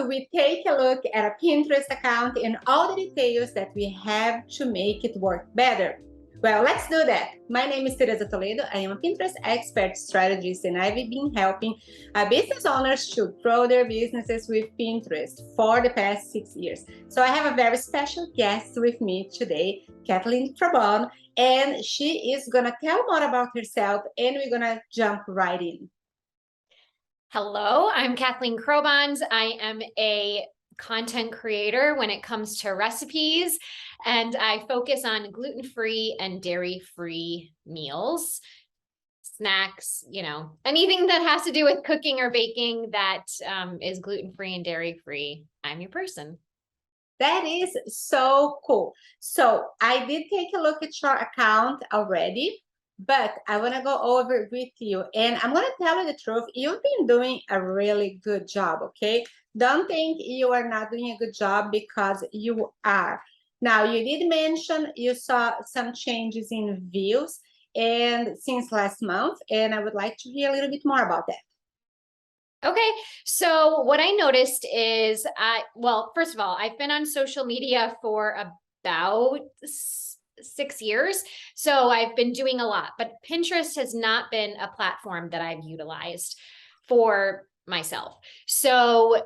we take a look at a Pinterest account and all the details that we have to make it work better. Well, let's do that. My name is Teresa Toledo. I am a Pinterest expert strategist, and I've been helping business owners to grow their businesses with Pinterest for the past 6 years. So I have a very special guest with me today, Cathleen Crobons, and she is going to tell more about herself, and we're going to jump right in. Hello, I'm Cathleen Crobons. I am a content creator when it comes to recipes, and I focus on gluten-free and dairy-free meals, snacks, anything that has to do with cooking or baking that is gluten-free and dairy-free. I'm your person. That is so cool. So I did take a look at your account already, but I want to go over with you, and I'm going to tell you the truth. You've been doing a really good job, okay? Don't think you are not doing a good job, because you are. Now, you did mention you saw some changes in views and since last month, and I would like to hear a little bit more about that. Okay, so what I noticed is, well, first of all, I've been on social media for about 6 years. So I've been doing a lot, but Pinterest has not been a platform that I've utilized for myself. So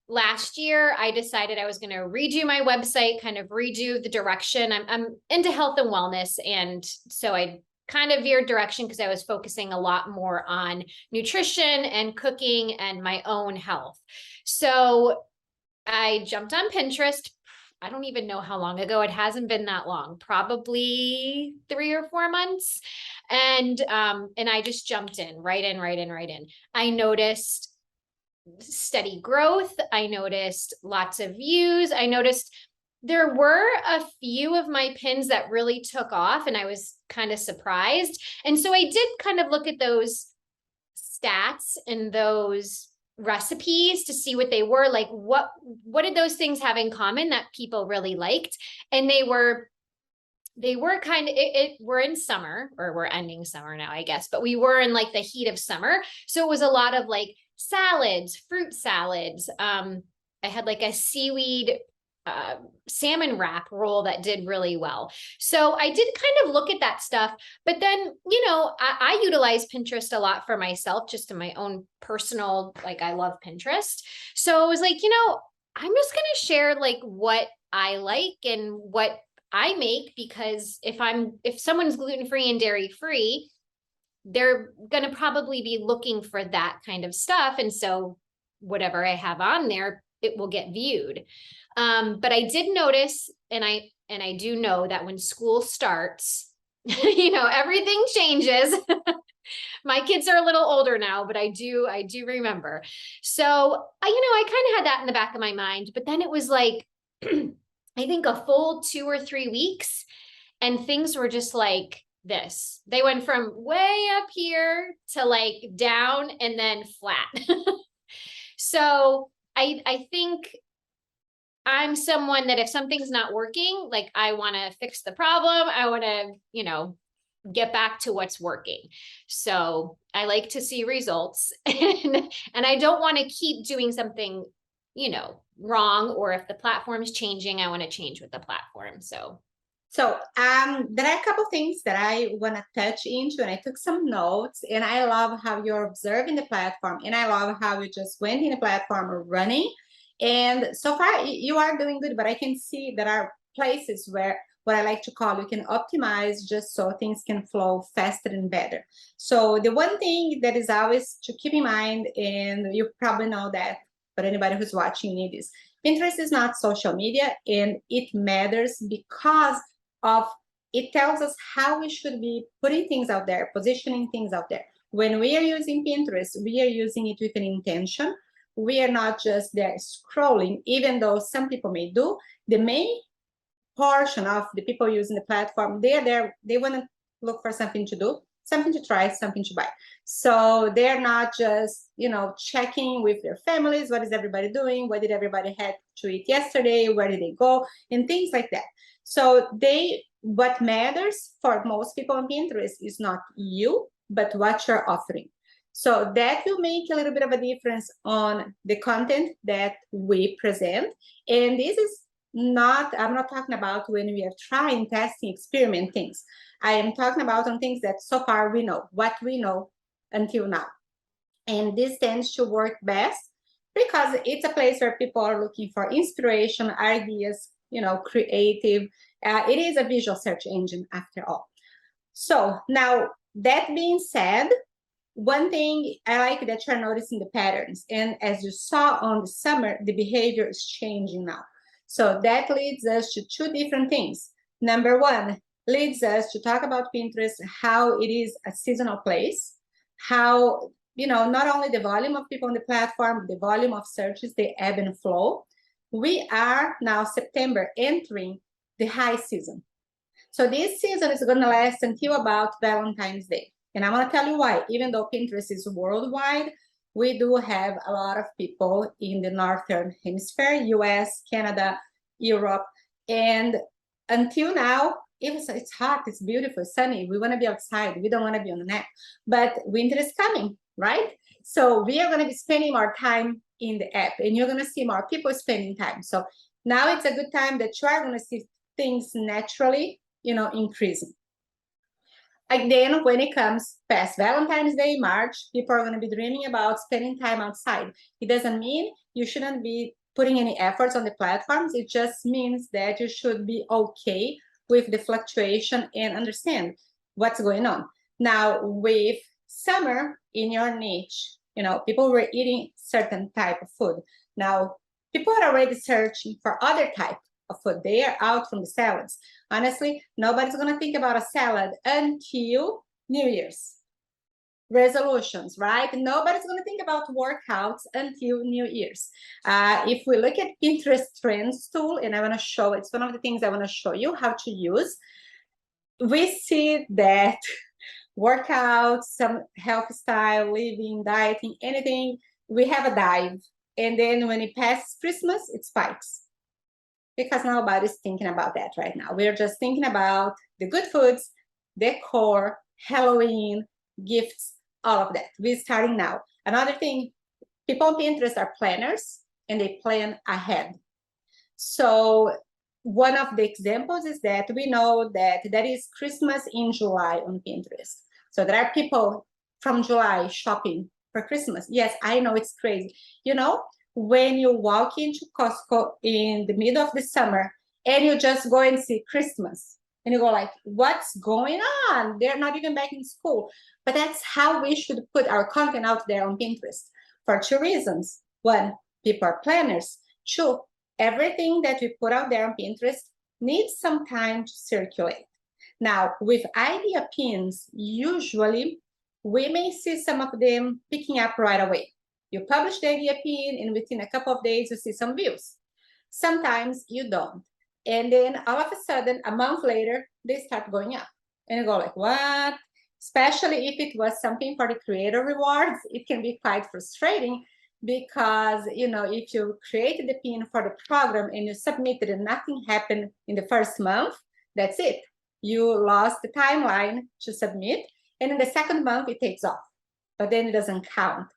last year, I decided I was going to redo my website, kind of redo the direction. I'm into health and wellness. And so I kind of veered direction because I was focusing a lot more on nutrition and cooking and my own health. So I jumped on Pinterest. I don't even know how long ago. It hasn't been that long, probably 3 or 4 months. And I just jumped in, right in. I noticed steady growth. I noticed lots of views. I noticed there were a few of my pins that really took off, and I was kind of surprised. And so I did kind of look at those stats and those recipes to see what they were like. What did those things have in common that people really liked? And they were kind of, we're in summer, or we're ending summer now, I guess, but we were in like the heat of summer. So it was a lot of like salads, fruit salads. I had like a seaweed salmon wrap roll that did really well. So I did kind of look at that stuff, but then, I utilize Pinterest a lot for myself, just in my own personal, like, I love Pinterest. So I was like, I'm just going to share like what I like and what I make, because if someone's gluten-free and dairy-free, they're going to probably be looking for that kind of stuff. And so whatever I have on there, it will get viewed. But I did notice, and I do know that when school starts, everything changes. My kids are a little older now, but I do remember. So I kind of had that in the back of my mind, but then it was like, I think a full 2 or 3 weeks, and things were just like this. They went from way up here to like down and then flat. So I think I'm someone that if something's not working, like, I want to fix the problem. I want to, get back to what's working. So I like to see results, and I don't want to keep doing something, wrong, or if the platform is changing, I want to change with the platform. So there are a couple of things that I want to touch into, and I took some notes, and I love how you're observing the platform, and I love how you just went in the platform running. And so far you are doing good, but I can see there are places where, what I like to call, you can optimize just so things can flow faster and better. So the one thing that is always to keep in mind, and you probably know that, but anybody who's watching need this, Pinterest is not social media, and it matters because of, it tells us how we should be putting things out there, positioning things out there. When we are using Pinterest, we are using it with an intention. We are not just there scrolling, even though some people may do. The main portion of the people using the platform, they're there, they want to look for something to do, something to try, something to buy. So they're not just, checking with their families, what is everybody doing? What did everybody had to eat yesterday? Where did they go? And things like that. So what matters for most people on Pinterest is not you, but what you're offering. So that will make a little bit of a difference on the content that we present. And this is not, I'm not talking about when we are trying, testing, experiment things. I am talking about on things that so far we know, what we know until now. And this tends to work best because it's a place where people are looking for inspiration, ideas, creative. It is a visual search engine after all. So now that being said, one thing I like that you're noticing the patterns. And as you saw on the summer, the behavior is changing now. So that leads us to two different things. Number one, leads us to talk about Pinterest, how it is a seasonal place, how, not only the volume of people on the platform, the volume of searches, they ebb and flow. We are now September entering the high season. So this season is going to last until about Valentine's Day. And I want to tell you why. Even though Pinterest is worldwide, we do have a lot of people in the Northern Hemisphere, US, Canada, Europe. And until now, it's hot, it's beautiful, it's sunny. We want to be outside. We don't want to be on the net. But winter is coming, right? So we are going to be spending more time in the app. And you're going to see more people spending time. So now it's a good time that you are going to see things naturally, increasing. Again, when it comes past Valentine's Day, March, people are going to be dreaming about spending time outside. It doesn't mean you shouldn't be putting any efforts on the platforms. It just means that you should be okay with the fluctuation and understand what's going on. Now, with summer in your niche, people were eating certain type of food. Now, people are already searching for other type of food. They are out from the salads. Honestly, nobody's going to think about a salad until New Year's. Resolutions, right? Nobody's going to think about workouts until New Year's. If we look at Pinterest Trends tool, and I want to show, it's one of the things I want to show you how to use, we see that workouts, some health style, living, dieting, anything, we have a dive. And then when it passes Christmas, it spikes. Because nobody's thinking about that right now. We're just thinking about the good foods, decor, Halloween, gifts, all of that. We're starting now. Another thing, people on Pinterest are planners and they plan ahead. So one of the examples is that we know that there is Christmas in July on Pinterest. So there are people from July shopping for Christmas. Yes, I know it's crazy. When you walk into Costco in the middle of the summer and you just go and see Christmas and you go like, what's going on? They're not even back in school. But that's how we should put our content out there on Pinterest for two reasons. One, people are planners. Two, everything that we put out there on Pinterest needs some time to circulate. Now, with idea pins, usually we may see some of them picking up right away. You publish the idea pin, and within a couple of days, you see some views. Sometimes you don't. And then all of a sudden, a month later, they start going up. And you go like, what? Especially if it was something for the creator rewards, it can be quite frustrating because, if you created the pin for the program and you submitted and nothing happened in the first month, that's it. You lost the timeline to submit. And in the second month, it takes off. But then it doesn't count.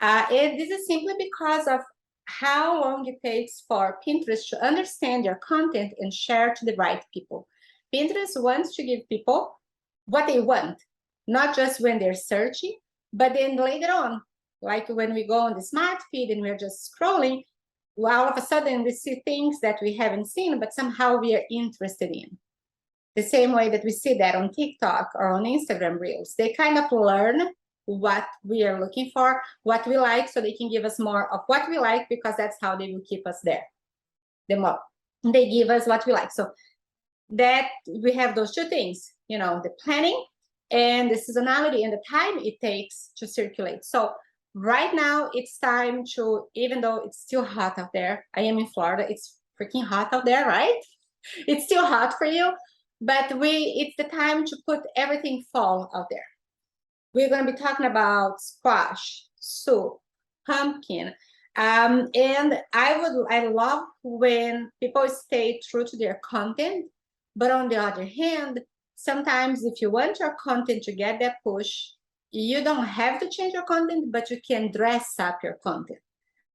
And this is simply because of how long it takes for Pinterest to understand your content and share to the right people. Pinterest wants to give people what they want, not just when they're searching, but then later on, like when we go on the smart feed and we're just scrolling, well, all of a sudden we see things that we haven't seen, but somehow we are interested in. The same way that we see that on TikTok or on Instagram Reels. They kind of learn what we are looking for, what we like, so they can give us more of what we like, because that's how they will keep us there. The more they give us what we like. So that we have those two things, the planning and the seasonality and the time it takes to circulate. So right now it's time to, even though it's still hot out there, I am in Florida, it's freaking hot out there, right? It's still hot for you, but it's the time to put everything fall out there. We're going to be talking about squash, soup, pumpkin. And I love when people stay true to their content. But on the other hand, sometimes if you want your content to get that push, you don't have to change your content, but you can dress up your content.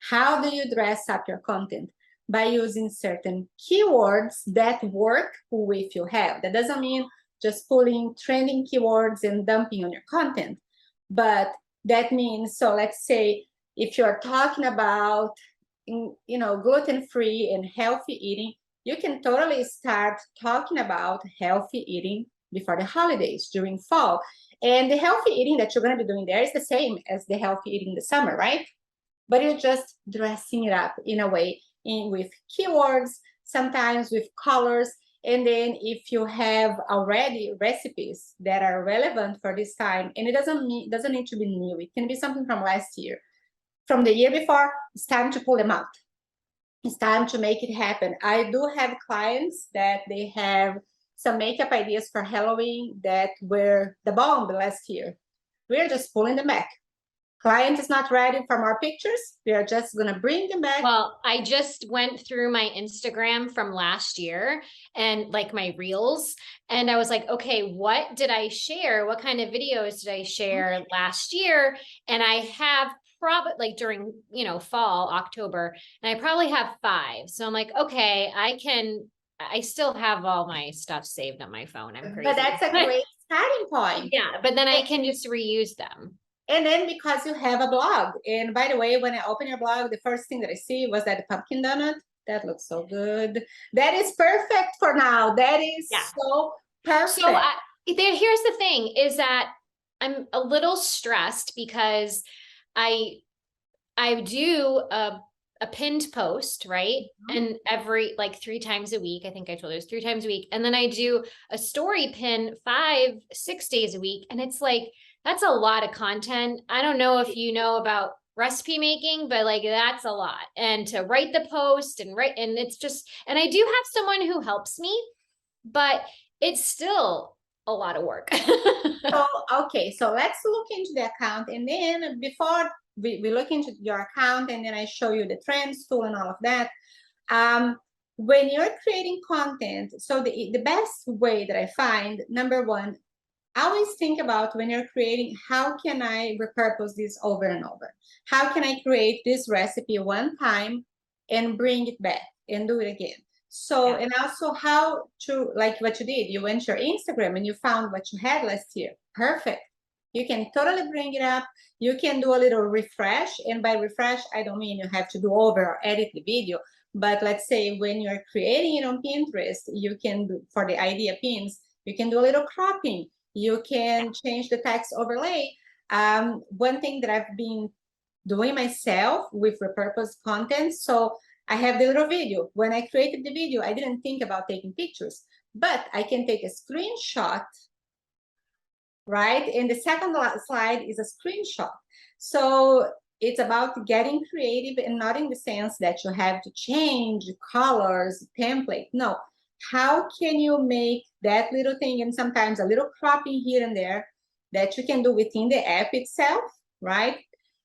How do you dress up your content? By using certain keywords that work with you have. That doesn't mean just pulling trending keywords and dumping on your content, but that means, so let's say if you're talking about, gluten-free and healthy eating, you can totally start talking about healthy eating before the holidays, during fall. And the healthy eating that you're going to be doing there is the same as the healthy eating in the summer, right? But you're just dressing it up in a way, with keywords, sometimes with colors. And then if you have already recipes that are relevant for this time, and it doesn't need to be new, it can be something from last year, from the year before, it's time to pull them out. It's time to make it happen. I do have clients that they have some makeup ideas for Halloween that were the bomb last year. We're just pulling them back. Client is not ready for more pictures. We are just going to bring them back. Well, I just went through my Instagram from last year and like my reels, and I was like, okay, what did I share? What kind of videos did I share last year? And I have probably like during, fall, October, and I probably have 5. So I'm like, okay, I still have all my stuff saved on my phone. I'm crazy. But that's a great starting point. Yeah, but then I can just reuse them. And then because you have a blog, and by the way, when I open your blog, the first thing that I see was that pumpkin donut. That looks so good. That is perfect for now. That is so perfect. So here's the thing is that I'm a little stressed because I do a pinned post, right? And every like 3 times a week, I think I told you it was 3 times a week. And then I do a story pin 5-6 days a week. And it's like, that's a lot of content. I don't know if you know about recipe making, but like that's a lot. And to write the post and it's just, and I do have someone who helps me, but it's still a lot of work. Okay, so let's look into the account, and then before we look into your account, and then I show you the trends tool and all of that. When you're creating content, so the best way that I find, number one, always think about when you're creating, how can I repurpose this over and over? How can I create this recipe one time and bring it back and do it again? So, and also how to, like what you did, you went to your Instagram and you found what you had last year. Perfect. You can totally bring it up. You can do a little refresh. And by refresh, I don't mean you have to do over or edit the video. But let's say when you're creating it on Pinterest, you can do, for the idea pins, you can do a little cropping. You can change the text overlay. One thing that I've been doing myself with repurposed content. So I have the little video. When I created the video, I didn't think about taking pictures, but I can take a screenshot, right? And the second slide is a screenshot. So it's about getting creative, and not in the sense that you have to change colors, template. No. How can you make that little thing, and sometimes a little cropping here and there, that you can do within the app itself, right?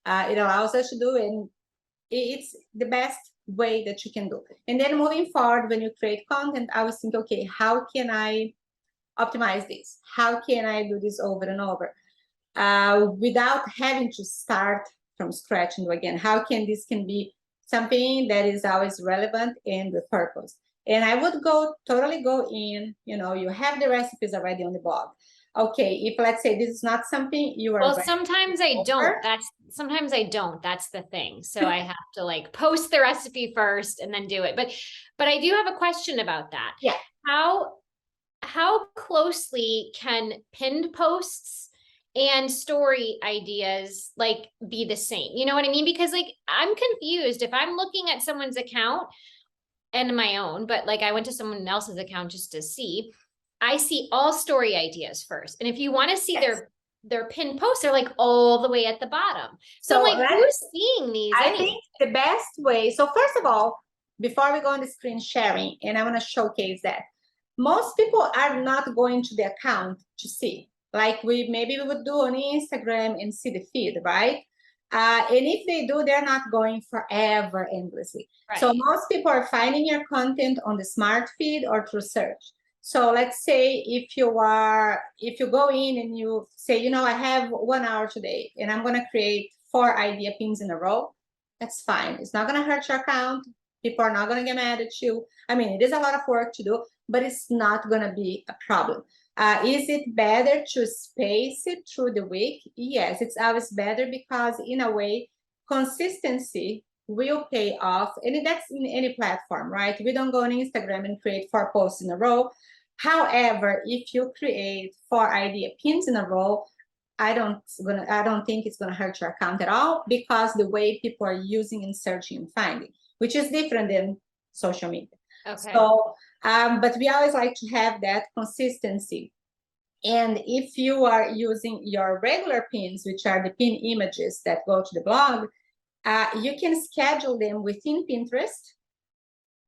It allows us to do, and it's the best way that you can do. And then moving forward, when you create content, I always think, okay, how can I optimize this? How can I do this over and over without having to start from scratch and do again? How can this be something that is always relevant and with purpose? And I would totally go in, you have the recipes already on the blog. Okay, if let's say this is not something you are. Well, sometimes I don't. Sometimes I don't. That's the thing. So I have to like post the recipe first and then do it. But I do have a question about that. Yeah. How closely can pinned posts and story ideas like be the same? You know what I mean? Because like I'm confused if I'm looking at someone's account and my own, but like I went to someone else's account just to see, I see all story ideas first. And if you want to see their pinned posts, they're like all the way at the bottom. So I'm like, who's seeing these? I think the best way, so first of all, before we go on the screen sharing, and I want to showcase that, most people are not going to the account to see. Like maybe we would do on Instagram and see the feed, right? And if they do, they're not going forever endlessly. Right. So most people are finding your content on the smart feed or through search. So let's say if you go in and you say, you know, I have 1 hour today and I'm going to create 4 idea pins in a row, that's fine. It's not going to hurt your account. People are not going to get mad at you. I mean, it is a lot of work to do, but it's not going to be a problem. Is it better to space it through the week? Yes, it's always better, because in a way, consistency will pay off, and that's in any platform, right? We don't go on Instagram and create 4 posts in a row. However, if you create 4 idea pins in a row, I don't think it's gonna hurt your account at all, because the way people are using and searching and finding, which is different than social media. Okay. So, but we always like to have that consistency. And if you are using your regular pins, which are the pin images that go to the blog, you can schedule them within Pinterest.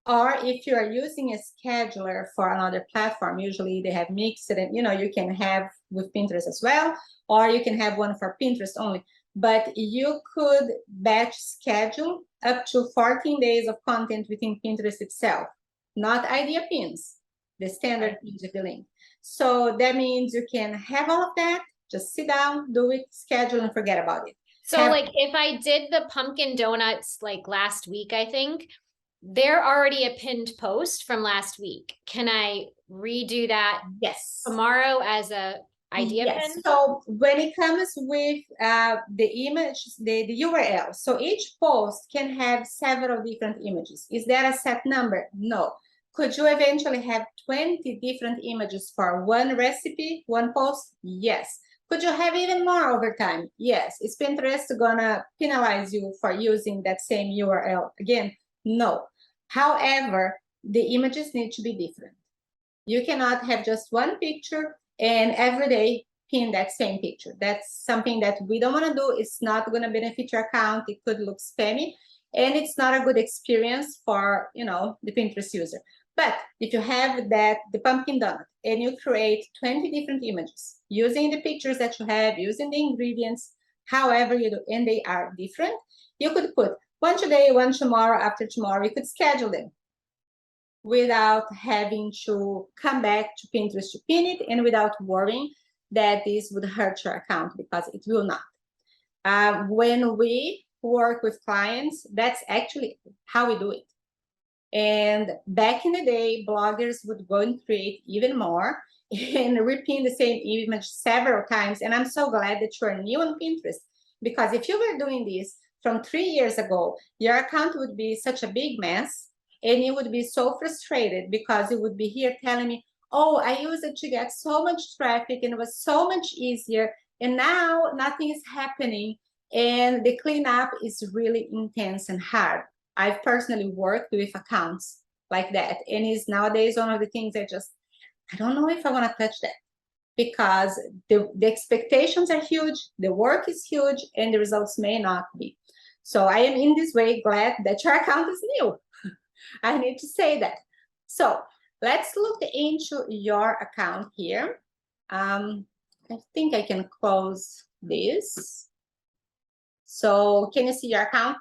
Or if you are using a scheduler for another platform, usually they have mixed, and you can have with Pinterest as well, or you can have one for Pinterest only. But you could batch schedule up to 14 days of content within Pinterest itself, not idea pins, the standard pins with the link. So that means you can have all of that, just sit down, do it, schedule, and forget about it. So like if I did the pumpkin donuts like last week, I think they're already a pinned post from last week. Can I redo that tomorrow as a idea pin? So when it comes with the image, the URL, so each post can have several different images. Is there a set number? No. Could you eventually have 20 different images for one recipe, one post? Yes. Could you have even more over time? Yes. Is Pinterest gonna penalize you for using that same URL again? No. However, the images need to be different. You cannot have just one picture and every day pin that same picture. That's something that we don't want to do. It's not going to benefit your account. It could look spammy, and it's not a good experience for the Pinterest user. But if you have the pumpkin donut and you create 20 different images using the pictures that you have, using the ingredients, however you do, and they are different, you could put one today, one tomorrow, after tomorrow. You could schedule them without having to come back to Pinterest to pin it, and without worrying that this would hurt your account, because it will not. When we work with clients, that's actually how we do it. And back in the day, bloggers would go and create even more and repin the same image several times. And I'm so glad that you're new on Pinterest, because if you were doing this from 3 years ago, your account would be such a big mess, and you would be so frustrated, because you would be here telling me, oh, I used it to get so much traffic and it was so much easier, and now nothing is happening, and the cleanup is really intense and hard. I've personally worked with accounts like that, and is nowadays one of the things I don't know if I want to touch that, because the expectations are huge, the work is huge, and the results may not be. So I am in this way glad that your account is new. I need to say that. So let's look into your account here. I think I can close this. So can you see your account?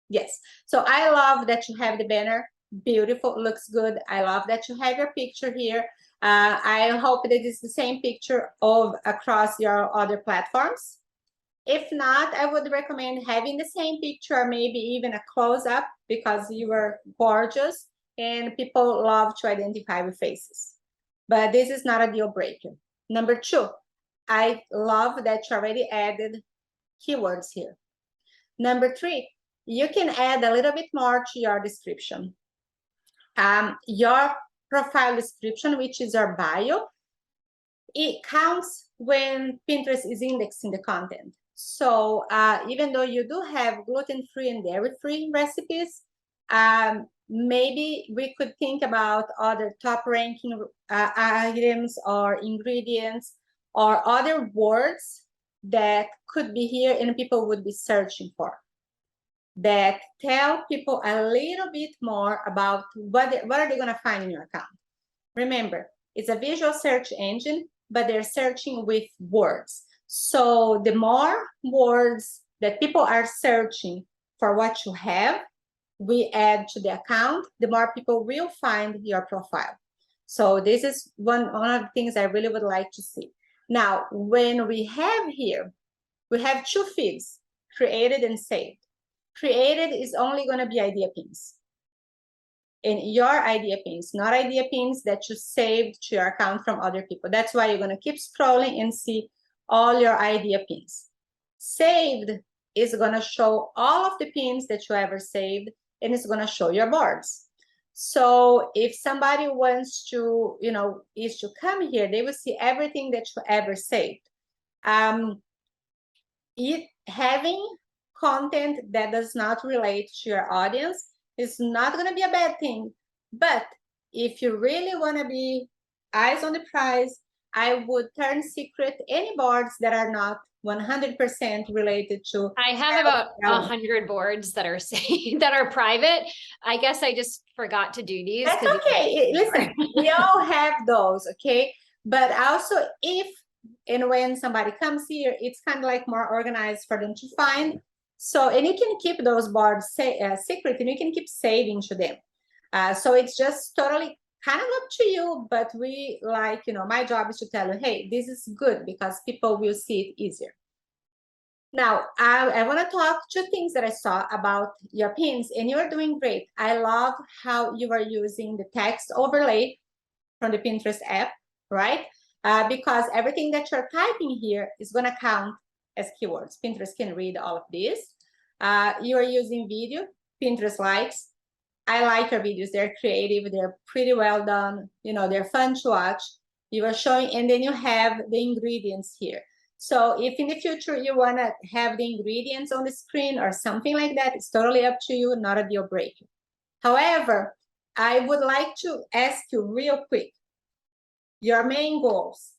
Yes. So I love that you have the banner. Beautiful, looks good. I love that you have your picture here. I hope that it's the same picture of across your other platforms. If not, I would recommend having the same picture, or maybe even a close-up, because you are gorgeous and people love to identify with faces. But this is not a deal breaker. Number 2, I love that you already added keywords here. Number 3, you can add a little bit more to your description. Your profile description, which is your bio, it counts when Pinterest is indexing the content. So even though you do have gluten-free and dairy-free recipes, maybe we could think about other top-ranking items or ingredients or other words that could be here and people would be searching for, that tell people a little bit more about what are they going to find in your account. Remember, it's a visual search engine, but they're searching with words. So the more words that people are searching for what you have, we add to the account, the more people will find your profile. So this is one of the things I really would like to see. Now, when we have here, we have two feeds, created and saved. Created is only going to be idea pins. And your idea pins, not idea pins that you saved to your account from other people. That's why you're going to keep scrolling and see all your idea pins. Saved is going to show all of the pins that you ever saved, and it's going to show your boards. So if somebody wants to, is to come here, they will see everything that you ever saved. Having content that does not relate to your audience is not going to be a bad thing. But if you really want to be eyes on the prize, I would turn secret any boards that are not 100% related to. I have about 100 boards that are that are private. I guess I just forgot to do these. That's okay. Listen, we all have those, okay? But also if and when somebody comes here, it's kind of like more organized for them to find. So, and you can keep those boards secret, and you can keep saving to them. So it's just totally kind of up to you, but we like, my job is to tell you, hey, this is good because people will see it easier. Now, I want to talk two things that I saw about your pins, and you're doing great. I love how you are using the text overlay from the Pinterest app, right? Because everything that you're typing here is going to count as keywords. Pinterest can read all of this. You are using video. Pinterest likes. I like your videos. They're creative. They're pretty well done. They're fun to watch. You are showing, and then you have the ingredients here. So if in the future you want to have the ingredients on the screen or something like that, it's totally up to you, not a deal breaker. However, I would like to ask you real quick, your main goals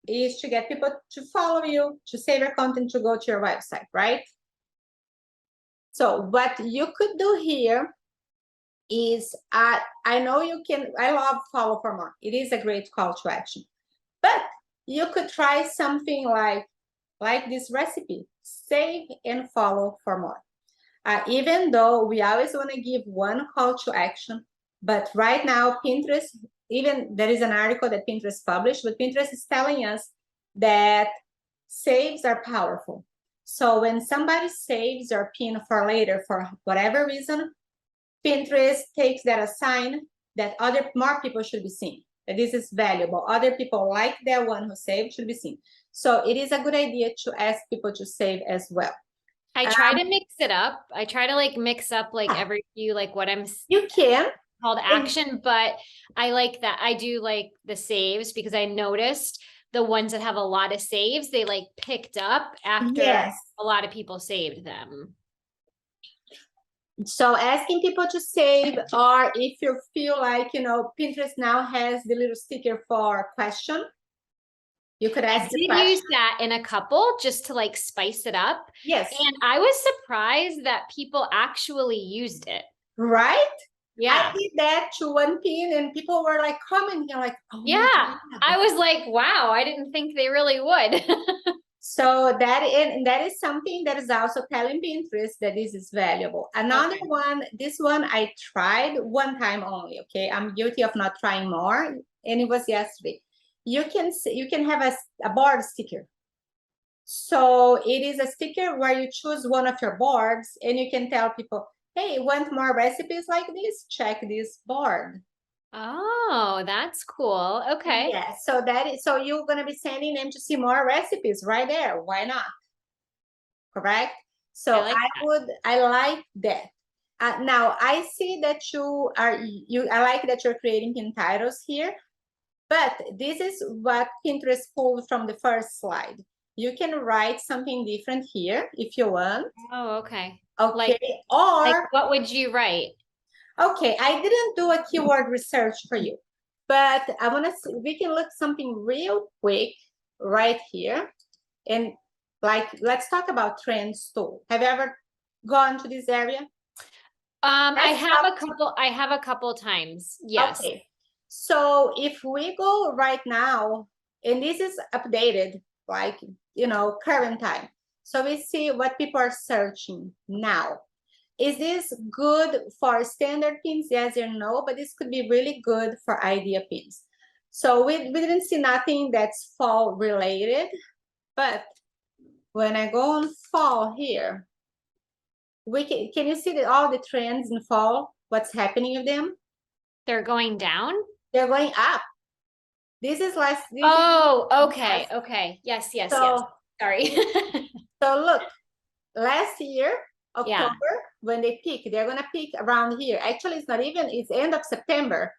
is to get people to follow you, to save your content, to go to your website, right? So what you could do here is, I know you can, I love follow for more. It is a great call to action. But you could try something like this recipe, save and follow for more. Even though we always want to give one call to action, but right now Pinterest, even there is an article that Pinterest published, but Pinterest is telling us that saves are powerful. So when somebody saves your pin for later, for whatever reason, Pinterest takes that as a sign that more people should be seeing, that this is valuable. Other people like that one who saved should be seen. So it is a good idea to ask people to save as well. I try to mix it up. I try to mix up every few, what I'm you can called action, but I like that. I do like the saves because I noticed the ones that have a lot of saves, they picked up after a lot of people saved them. So asking people to save, or if you feel like, Pinterest now has the little sticker for question, you could ask the question. I did use that in a couple just to spice it up. Yes. And I was surprised that people actually used it. Right? Yeah. I did that to one pin and people were commenting oh yeah. I was like, wow, I didn't think they really would. So that is something that is also telling Pinterest that this is valuable. Another one, this one I tried one time only, okay? I'm guilty of not trying more, and it was yesterday. You can have a board sticker. So it is a sticker where you choose one of your boards and you can tell people, hey, want more recipes like this? Check this board. Oh, that's cool. Okay. Yeah, so you're gonna be sending them to see more recipes right there. Why not? Correct. So I like that. Now I see that I like that you're creating pin titles here, but this is what Pinterest pulled from the first slide. You can write something different here if you want. Oh, okay. Okay. What would you write? Okay, I didn't do a keyword research for you, but I want to see, we can look something real quick right here. And let's talk about trends too. Have you ever gone to this area? I have a couple times. Yes. Okay. So if we go right now, and this is updated, current time. So we see what people are searching now. Is this good for standard pins? Yes or no, but this could be really good for idea pins. So we didn't see nothing that's fall related, but when I go on fall here, can you see that all the trends in fall, what's happening with them? They're going down? They're going up. This is last. Oh, okay, okay. Yes, yes, yes. Sorry. So look, last year, Yeah. October, when they peak, they're gonna peak around here. Actually, it's not even, it's end of September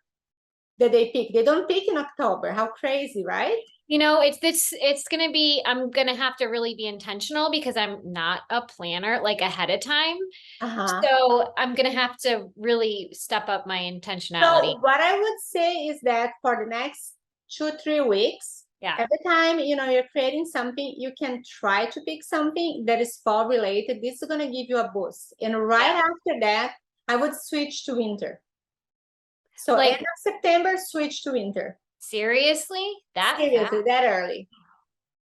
that they peak. They don't peak in October. How crazy, right? You know, it's gonna be, I'm gonna have to really be intentional because I'm not a planner like ahead of time. Uh-huh. So I'm gonna have to really step up my intentionality. So what I would say is that for the next 2-3 weeks, Yeah. every time you're creating something, you can try to pick something that is fall related. This is gonna give you a boost. And right after that, I would switch to winter. So Like, end of September, switch to winter. seriously? Seriously, that early.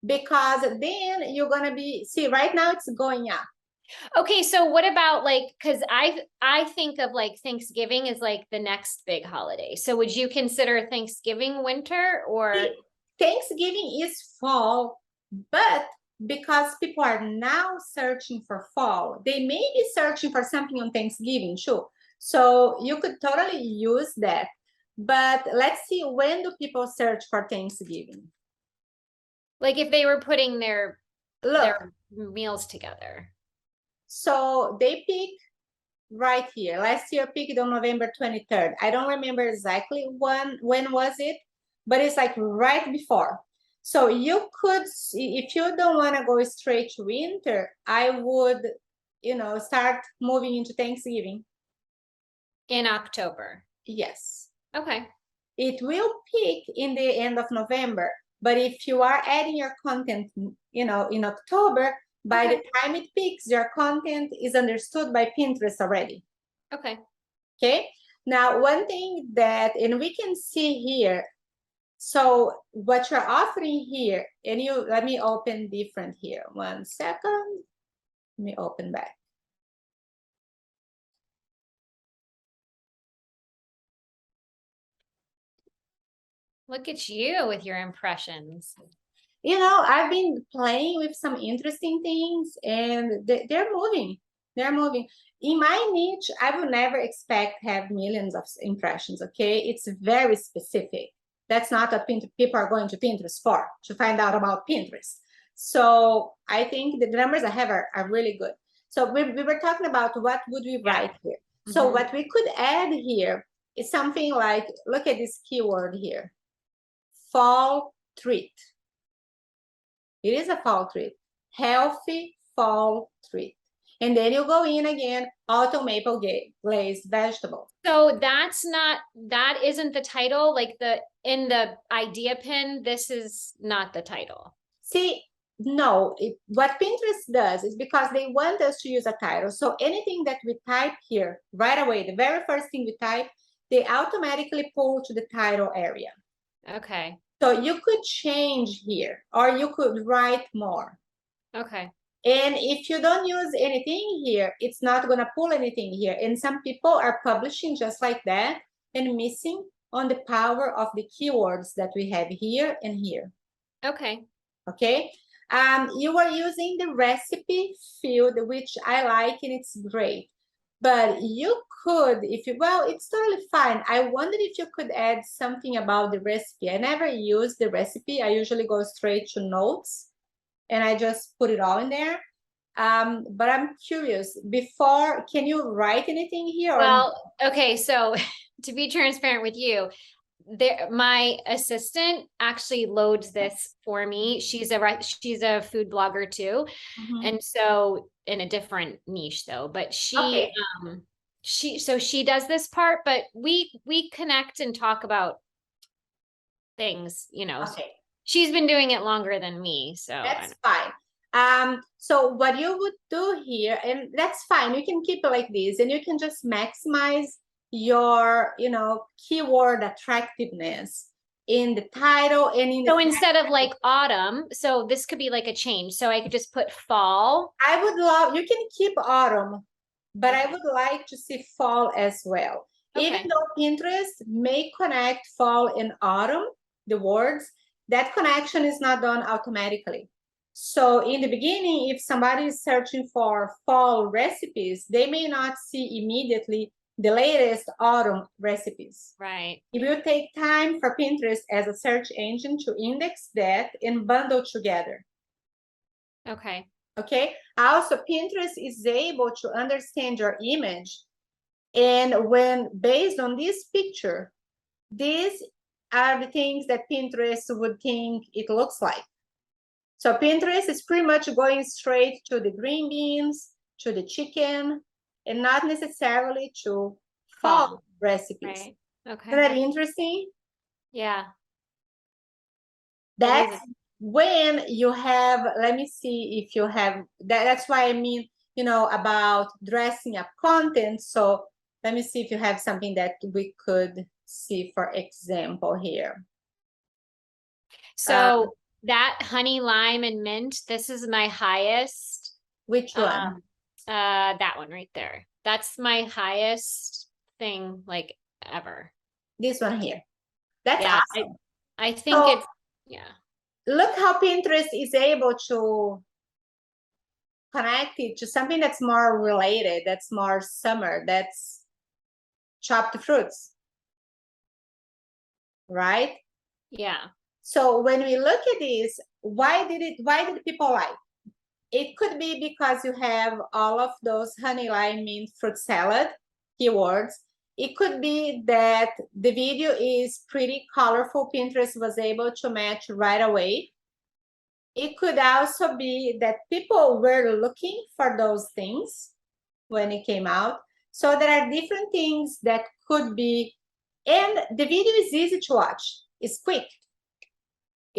Because then you're gonna see, right now it's going up. Okay, so what about like, because I think of like Thanksgiving as like the next big holiday. So would you consider Thanksgiving winter or? Thanksgiving is fall, but because people are now searching for fall, they may be searching for something on Thanksgiving, sure. So you could totally use that. But let's see, when do people search for Thanksgiving? Like if they were putting their Look, meals together. so they peak right here. Last year peaked on November 23rd. I don't remember exactly when was it, but it's like right before. So you could, if you don't want to go straight to winter, I would, start moving into Thanksgiving. In October. Yes. Okay. It will peak in the end of November, but if you are adding your content, in October, by the time it peaks, your content is understood by Pinterest already. Okay. Okay. Now, one thing that, and we can see here, so what you're offering here, and let me open different here. 1 second. Let me open back. Look at you with your impressions. I've been playing with some interesting things and they're moving. They're moving. In my niche, I would never expect to have millions of impressions, okay? It's very specific. That's not what people are going to Pinterest for, to find out about Pinterest. So I think the numbers I have are really good. So we were talking about what would we write here. So what we could add here is something like, look at this keyword here, fall treat. It is a fall treat, healthy fall treat. And then you go in again, autumn maple glazed vegetable. So that isn't the title, like in the idea pin, this is not the title. See, no, what Pinterest does is because they want us to use a title. So anything that we type here right away, the very first thing we type, they automatically pull to the title area. Okay. So you could change here, or you could write more. Okay. And if you don't use anything here, it's not going to pull anything here. And some people are publishing just like that and missing on the power of the keywords that we have here and here. Okay. Okay. You are using the recipe field, which I like, and it's great. But you could, it's totally fine. I wondered if you could add something about the recipe. I never use the recipe. I usually go straight to notes and I just put it all in there. But I'm curious, can you write anything here? Well, okay, so to be transparent with you, my assistant actually loads this for me. She's a food blogger too. And so in a different niche though, but she does this part, but we connect and talk about things, she's been doing it longer than me, so that's fine. So what you would do here, and that's fine, you can keep it like this, and you can just maximize your keyword attractiveness in the title and in the so instead of like autumn, so this could be like a change, so I could just put fall. I would love, you can keep autumn, but I would like to see fall as well. Even though Pinterest may connect fall and autumn, the words, that connection is not done automatically. So in the beginning, if somebody is searching for fall recipes, they may not see immediately the latest autumn recipes. Right. It will take time for Pinterest as a search engine to index that and bundle together. Okay. Okay. Also, Pinterest is able to understand your image. And when based on this picture, these are the things that Pinterest would think it looks like. So Pinterest is pretty much going straight to the green beans, to the chicken, and not necessarily to fall recipes. Right. Okay. Isn't that interesting? Yeah. That's when you have, let me see if you have, that's why I mean, you know, about dressing up content. So let me see if you have something that we could see, for example, here. So that honey, lime, and mint, this is my highest. Which one? That one right there. That's my highest thing like ever. This one here. That's Yeah, awesome. I think So, it's, yeah. look how Pinterest is able to connect it to something that's more related, that's more summer, that's chopped fruits, right? Yeah. So when we look at this, why did people like? It could be because you have all of those honey, lime, mint, fruit salad keywords. It could be that the video is pretty colorful. Pinterest was able to match right away. It could also be that people were looking for those things when it came out. So there are different things that could be, and the video is easy to watch. It's quick.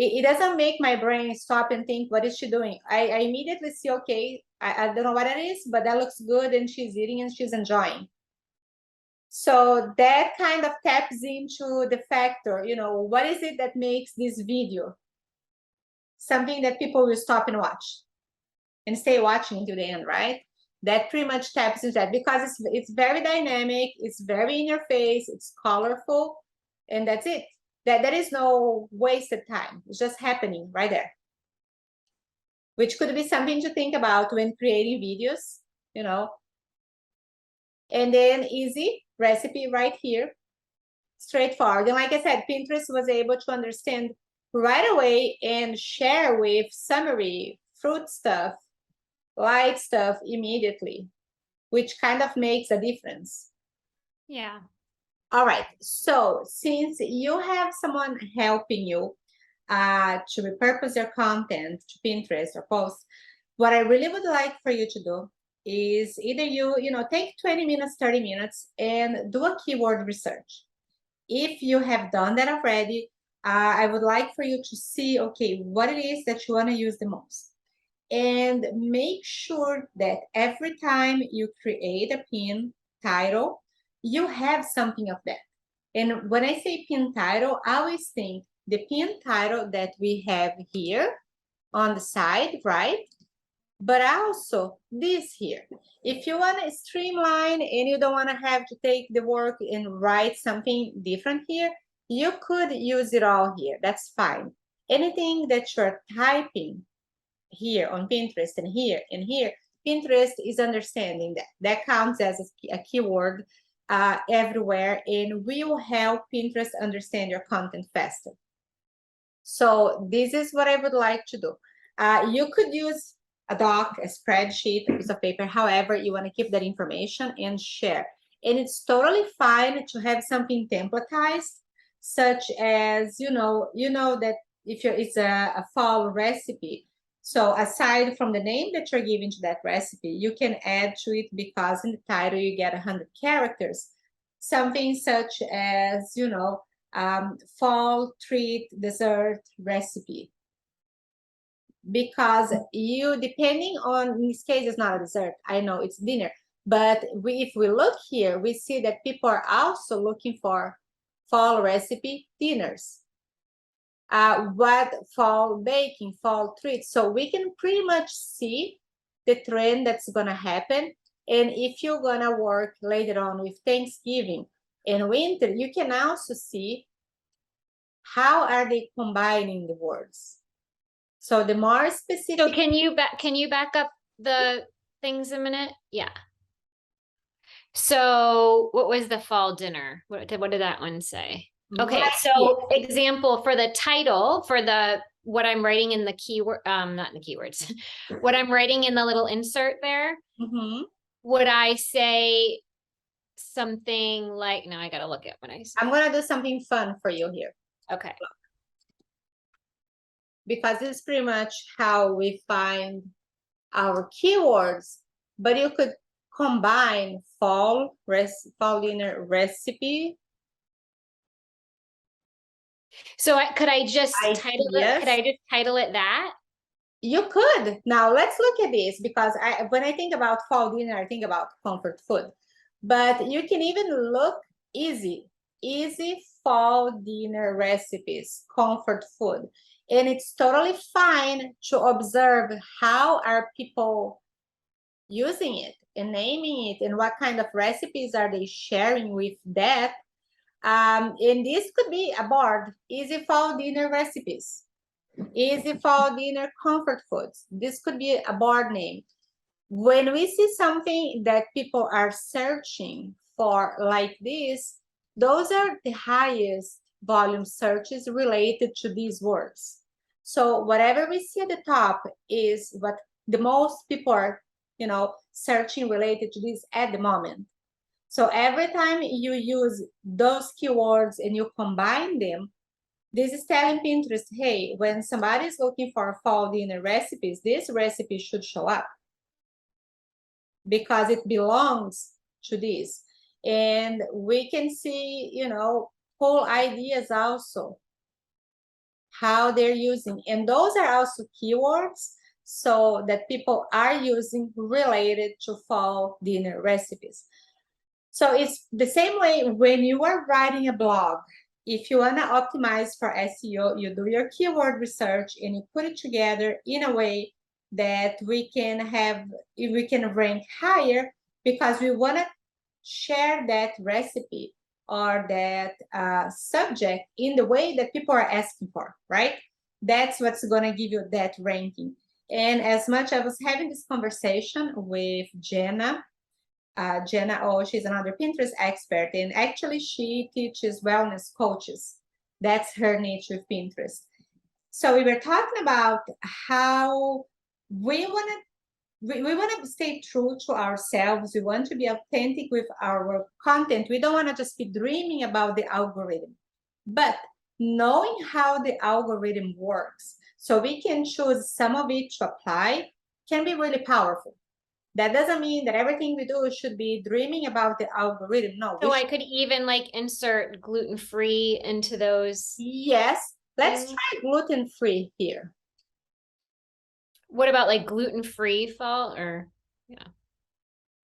It doesn't make my brain stop and think, what is she doing? I immediately see, okay, I don't know what it is, but that looks good, and she's eating and she's enjoying. So that kind of taps into the factor, you know, what is it that makes this video something that people will stop and watch and stay watching to the end, right? That pretty much taps into that, because it's very dynamic, it's very in your face, it's colorful, and that's it. There is no wasted time. It's just happening right there, which could be something to think about when creating videos, you know. And then easy recipe right here, straightforward. And like I said, Pinterest was able to understand right away and share with summary, fruit stuff, light stuff immediately, which kind of makes a difference. Yeah. All right, so since you have someone helping you to repurpose your content to Pinterest or posts, what I really would like for you to do is either you know, take 20 minutes, 30 minutes and do a keyword research. If you have done that already, I would like for you to see, okay, what it is that you want to use the most. And make sure that every time you create a pin title, you have something of that. And when I say pin title, I always think the pin title that we have here on the side, right? But also this here. If you want to streamline and you don't want to have to take the work and write something different here, you could use it all here. That's fine. Anything that you're typing here on Pinterest and here, Pinterest is understanding that. That counts as a keyword everywhere, and will help Pinterest understand your content faster. So this is what I would like to do. You could use a doc, a spreadsheet, a piece of paper, however you want to keep that information and share. And it's totally fine to have something templatized, such as, you know that if it's a fall recipe, so aside from the name that you're giving to that recipe, you can add to it, because in the title you get 100 characters, something such as, you know, fall treat dessert recipe. Because you, depending on, in this case, it's not a dessert, I know it's dinner, but if we look here, we see that people are also looking for fall recipe dinners. What fall baking, fall treats. So we can pretty much see the trend that's gonna happen. And if you're gonna work later on with Thanksgiving and winter, you can also see how are they combining the words? So the more So specific, can you back up the things a minute? Yeah. So what was the fall dinner? What did that one say? Okay, right so here. example for the title for the what I'm writing in the keyword, not in the keywords, what I'm writing in the little insert there, Mhm. would I say something like, now I gotta look at what I say. I'm gonna do something fun for you here, Okay. because this is pretty much how we find our keywords, but you could combine fall dinner recipe So could I just title it? Could ideas. I just title it that? You could. Now let's look at this, because when I think about fall dinner, I think about comfort food. But you can even look easy fall dinner recipes, comfort food. And it's totally fine to observe how are people using it and naming it, and what kind of recipes are they sharing with that. And this could be a board, easy fall dinner recipes, easy fall dinner comfort foods. This could be a board name. When we see something that people are searching for like this, those are the highest volume searches related to these words. So whatever we see at the top is what the most people are, searching related to this at the moment. So every time you use those keywords and you combine them, this is telling Pinterest, hey, when somebody is looking for fall dinner recipes, this recipe should show up because it belongs to this. And we can see, whole ideas also, how they're using. And those are also keywords so that people are using related to fall dinner recipes. So it's the same way when you are writing a blog. If you want to optimize for SEO, you do your keyword research and you put it together in a way that we can rank higher, because we want to share that recipe or that subject in the way that people are asking for, right? That's what's going to give you that ranking. And as much as I was having this conversation with Jenna, she's another Pinterest expert, and actually she teaches wellness coaches. That's her niche with Pinterest. So we were talking about how we want to stay true to ourselves. We want to be authentic with our content. We don't want to just be dreaming about the algorithm, but knowing how the algorithm works so we can choose some of it to apply can be really powerful. That doesn't mean that everything we do should be dreaming about the algorithm. No. So I could even like insert gluten-free into those. Yes. Let's try gluten-free here. What about like gluten-free fall or yeah.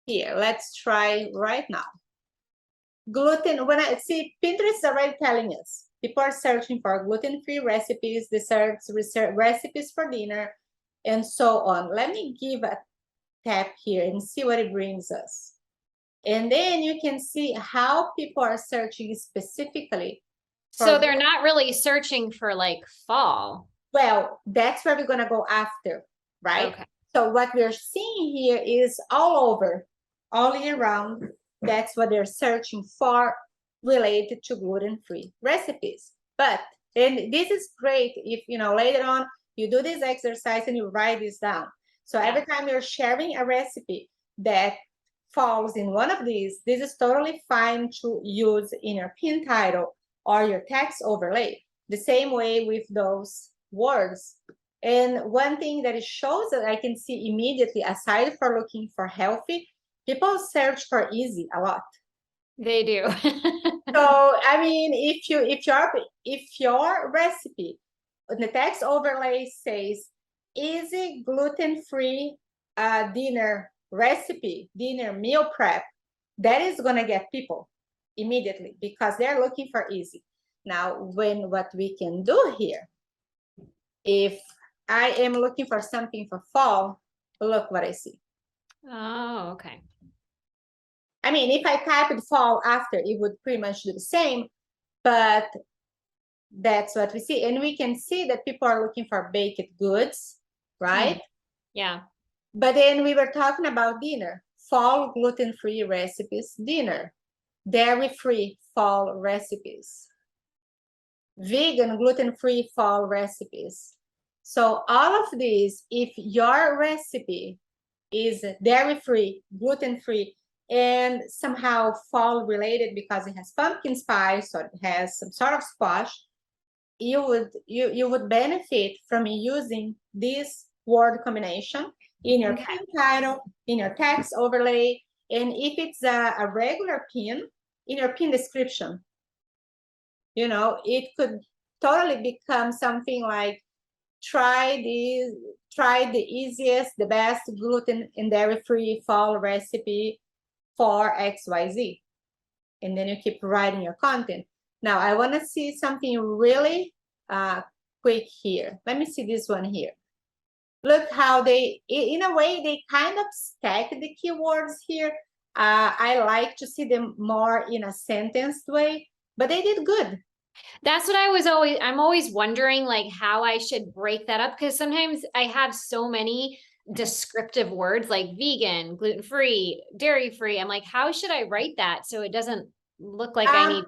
Here, let's try right now. Gluten, when I see Pinterest is already telling us, people are searching for gluten-free recipes, desserts, recipes for dinner, and so on. Let me give a tap here and see what it brings us. And then you can see how people are searching specifically. So they're not really searching for like fall. Well, that's where we're going to go after, right? Okay. So what we're seeing here is all over, all year round. That's what they're searching for related to gluten-free recipes. And this is great if, later on you do this exercise and you write this down. So every time you're sharing a recipe that falls in one of these, this is totally fine to use in your pin title or your text overlay. The same way with those words. And one thing that it shows that I can see immediately, aside from looking for healthy, people search for easy a lot. They do. So I mean, if your recipe on the text overlay says easy gluten-free dinner recipe, dinner meal prep, that is gonna get people immediately because they're looking for easy. Now, what we can do here, if I am looking for something for fall, look what I see. Oh, okay. I mean, if I typed fall after, it would pretty much do the same, but That's what we see. And we can see that people are looking for baked goods, right? Yeah. But then we were talking about dinner, fall gluten-free recipes, dinner, dairy-free fall recipes, vegan gluten-free fall recipes. So all of these, if your recipe is dairy-free, gluten-free, and somehow fall related because it has pumpkin spice or it has some sort of squash, you would benefit from using this word combination in your pin title, in your text overlay, and if it's a regular pin, in your pin description. You know, it could totally become something like try the easiest, the best gluten and dairy-free fall recipe for XYZ. And then you keep writing your content. Now I want to see something really quick here. Let me see this one here. Look how they, in a way, they kind of stack the keywords here. I like to see them more in a sentenced way, but they did good. That's what I'm always wondering, like, how I should break that up, because sometimes I have so many descriptive words like vegan, gluten-free, dairy-free. I'm like, how should I write that so it doesn't look like I need.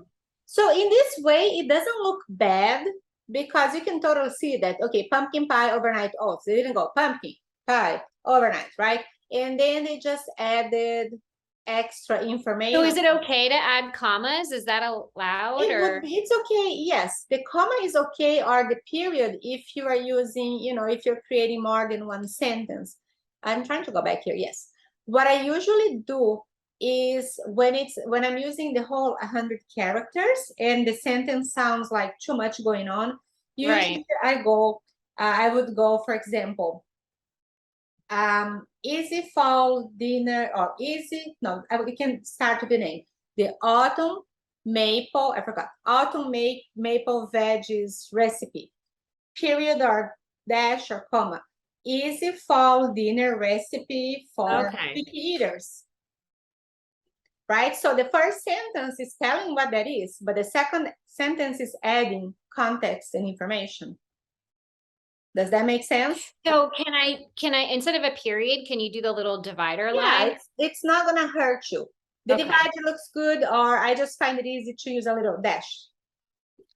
So in this way, it doesn't look bad because you can totally see that, okay, pumpkin pie overnight oats. They didn't go pumpkin pie overnight, right? And then they just added extra information. So is it okay to add commas? Is that allowed? It's okay, yes. The comma is okay, or the period if you are using, you know, if you're creating more than one sentence. I'm trying to go back here, yes. What I usually do is when I'm using the whole 100 characters and the sentence sounds like too much going on, usually I would go, for example, easy fall dinner, or easy, no, we can start with the name. The autumn maple, I forgot, autumn maple veggies recipe, period or dash or comma. Easy fall dinner recipe for picky eaters. Right? So the first sentence is telling what that is, but the second sentence is adding context and information. Does that make sense? So can I, instead of a period, can you do the little divider line? Yeah, it's not gonna hurt you. The divider looks good, or I just find it easy to use a little dash.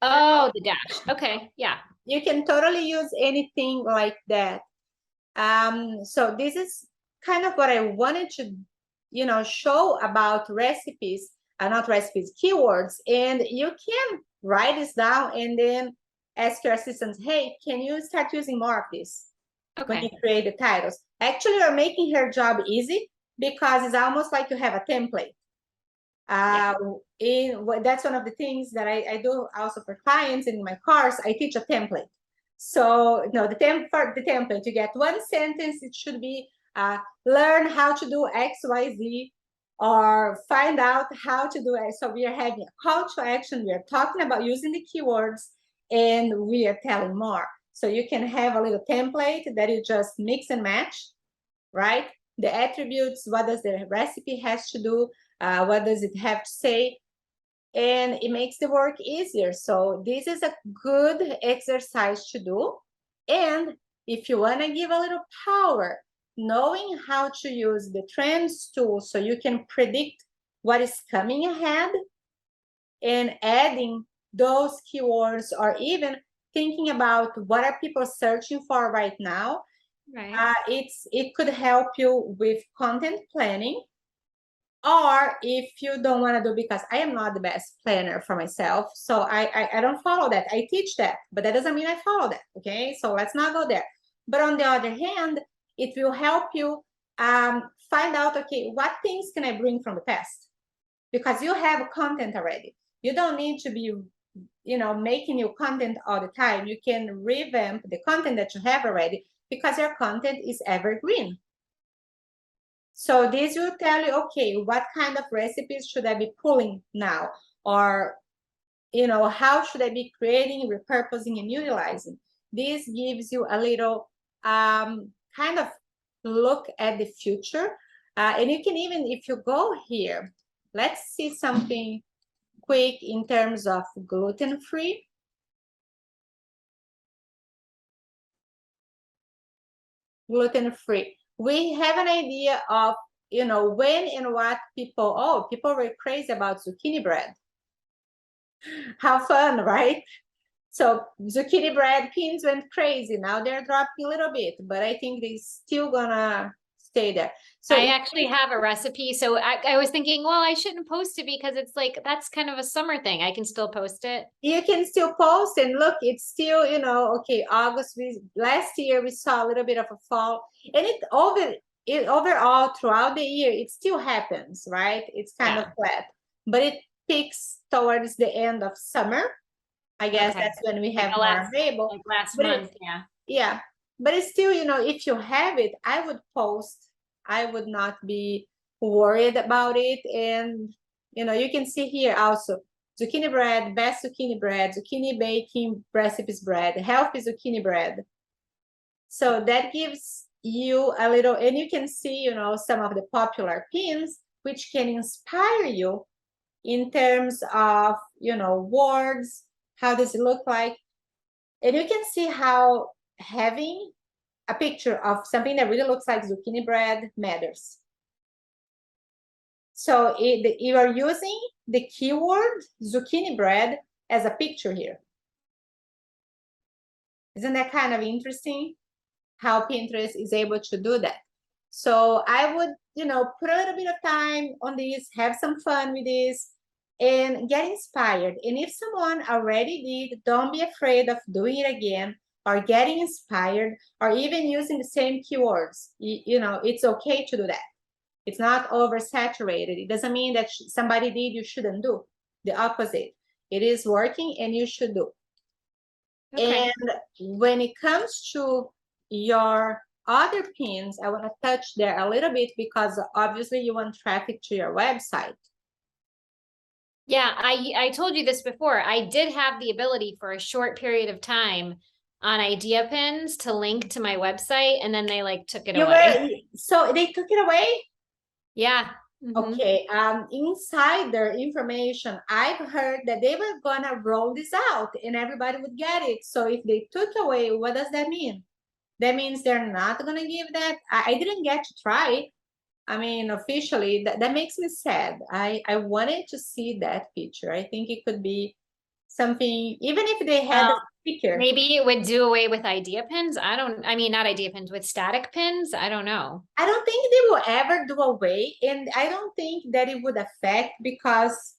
Oh, the dash. Okay, yeah. You can totally use anything like that. So this is kind of what I wanted to, you know, show about recipes, not recipes, keywords. And you can write this down and then ask your assistant, hey, can you start using more of this when you create the titles? Actually, you're making her job easy because it's almost like you have a template. That's one of the things that I do also for clients in my course. I teach a template. So no, the template, you get one sentence. It should be learn how to do XYZ, or find out how to do it. So we are having a call to action. We are talking about using the keywords, and we are telling more. So you can have a little template that you just mix and match, right? The attributes, what does the recipe has to do? What does it have to say? And it makes the work easier. So this is a good exercise to do. And if you want to give a little power, knowing how to use the trends tool so you can predict what is coming ahead, and adding those keywords, or even thinking about what are people searching for right now. Right. It could help you with content planning. Or if you don't want to do, because I am not the best planner for myself, so I don't follow that. I teach that, but that doesn't mean I follow that. Okay, so let's not go there. But on the other hand, it will help you find out, okay, what things can I bring from the past? Because you have content already. You don't need to be, you know, making new content all the time. You can revamp the content that you have already because your content is evergreen. So this will tell you, okay, what kind of recipes should I be pulling now? Or, you know, how should I be creating, repurposing, and utilizing? This gives you a little kind of look at the future. And you can even, if you go here, let's see something quick in terms of gluten-free. gluten-free. We have an idea of, you know, when and what people were crazy about zucchini bread. How fun, right? So zucchini bread pins went crazy. Now they're dropping a little bit, but I think they're still gonna stay there. So I actually have a recipe. So I was thinking, well, I shouldn't post it because it's like, that's kind of a summer thing. I can still post it. you can still post and look, it's still, you know, okay, August, last year we saw a little bit of a fall, and overall throughout the year, it still happens, right? It's kind of flat, but it peaks towards the end of summer. I guess Okay. that's when we Like have the more last, available. like last But month, yeah. yeah, but it's still, you know, if you have it, I would post. I would not be worried about it. And, you know, you can see here also zucchini bread, best zucchini bread, zucchini baking recipes bread, healthy zucchini bread. So that gives you a little, and you can see, you know, some of the popular pins, which can inspire you in terms of, you know, words. How does it look like? And you can see how having a picture of something that really looks like zucchini bread matters. So you are using the keyword zucchini bread as a picture here. Isn't that kind of interesting how Pinterest is able to do that? So I would, you know, put a little bit of time on this, have some fun with this, and get inspired. And if someone already did, don't be afraid of doing it again or getting inspired or even using the same keywords. You know, it's okay to do that. It's not oversaturated. It doesn't mean that somebody did, you shouldn't do. The opposite. It is working and you should do. Okay. And when it comes to your other pins, I want to touch there a little bit because obviously you want traffic to your website. Yeah, I told you this before. I did have the ability for a short period of time on idea pins to link to my website, and then they like took it away. So they took it away? Yeah. Mhm. Okay, insider information. I've heard that they were gonna roll this out and everybody would get it. So if they took away, what does that mean? That means they're not gonna give that. I didn't get to try it. I mean, officially, that makes me sad. I wanted to see that feature. I think it could be something, even if they had a Well, sticker. maybe it would do away with idea pins. I mean, not idea pins, with static pins. I don't know. I don't think they will ever do away, and I don't think that it would affect because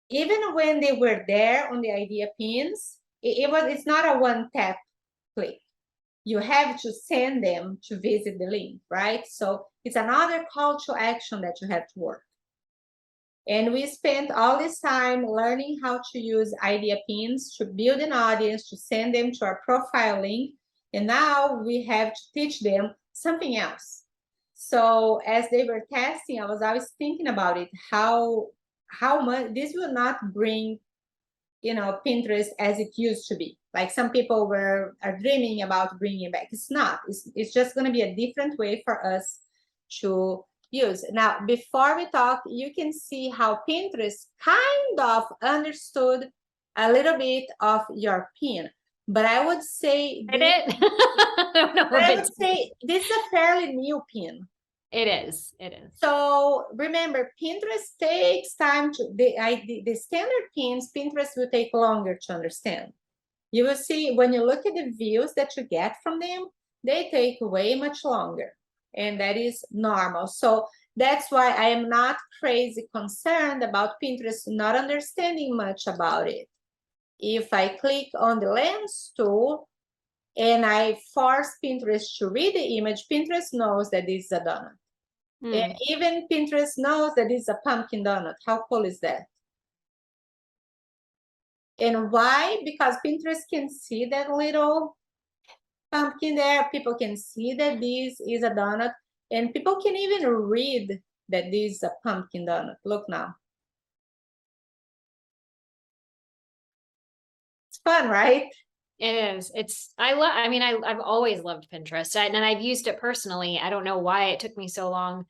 even when they were there on the idea pins, it's not a one tap click. You have to send them to visit the link, right? So it's another call to action that you have to work. And we spent all this time learning how to use idea pins to build an audience, to send them to our profile link. And now we have to teach them something else. So as they were testing, I was always thinking about it, how much this will not bring, you know, Pinterest as it used to be. Like some people are dreaming about bringing it back. It's not. It's just going to be a different way for us to use. Now, before we talk, you can see how Pinterest kind of understood a little bit of your pin. But I would say Did it? I don't know if I it would say this is a fairly new pin. It is. It is. So remember, Pinterest takes time to the standard pins. Pinterest will take longer to understand. You will see when you look at the views that you get from them, they take way much longer, and that is normal. So that's why I am not crazy concerned about Pinterest not understanding much about it. If I click on the lens tool and I force Pinterest to read the image, Pinterest knows that this is a donut. And even Pinterest knows that it's a pumpkin donut. How cool is that? And why? Because Pinterest can see that little pumpkin there. People can see that this is a donut. And people can even read that this is a pumpkin donut. Look now. It's fun, right? It is. I mean, I've always loved Pinterest, and I've used it personally. I don't know why it took me so long.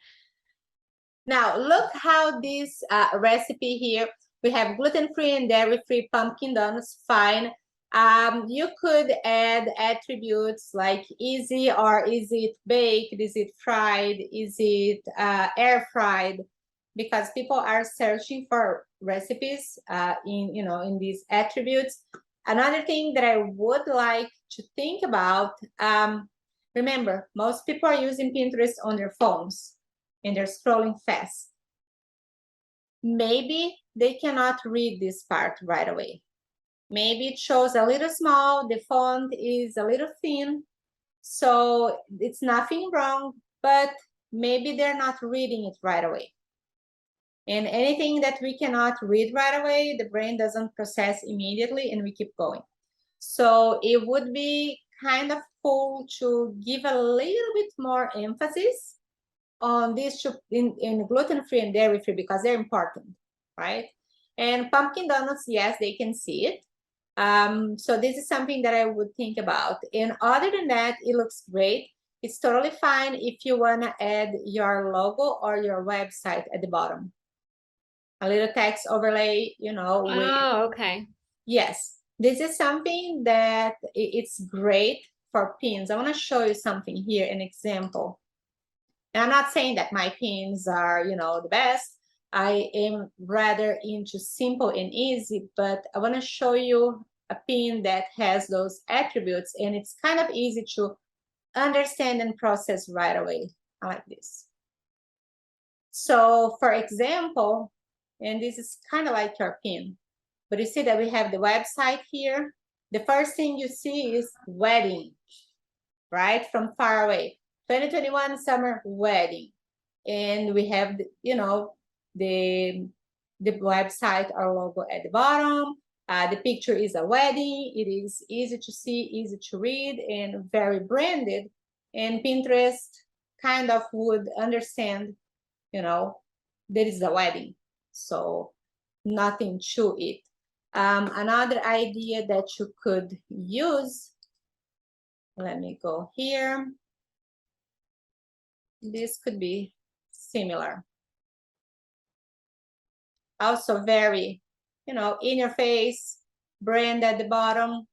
Now, look how this recipe here, we have gluten-free and dairy-free pumpkin donuts, fine. You could add attributes like easy, or is it baked, is it fried, is it air fried, because people are searching for recipes in these attributes. Another thing that I would like to think about, remember, most people are using Pinterest on their phones and they're scrolling fast. Maybe they cannot read this part right away. Maybe it shows a little small, the font is a little thin, so it's nothing wrong, but maybe they're not reading it right away. And anything that we cannot read right away, the brain doesn't process immediately and we keep going. So it would be kind of cool to give a little bit more emphasis on these in gluten-free and dairy-free, because they're important, right? And pumpkin donuts, yes, they can see it. So this is something that I would think about. And other than that, it looks great. It's totally fine if you want to add your logo or your website at the bottom. A little text overlay, Oh, okay. Yes, this is something that it's great for pins. I want to show you something here, an example. And I'm not saying that my pins are, the best. I am rather into simple and easy, but I want to show you a pin that has those attributes, and it's kind of easy to understand and process right away. I like this. So for example, and this is kind of like your pin, but you see that we have the website here. The first thing you see is wedding, right? From far away. 2021 summer wedding. And we have, the website, our logo at the bottom. The picture is a wedding. It is easy to see, easy to read, and very branded. And Pinterest kind of would understand, there is a wedding. So nothing to it. Another idea that you could use, let me go here. This could be similar. Also very, in your face, brand at the bottom.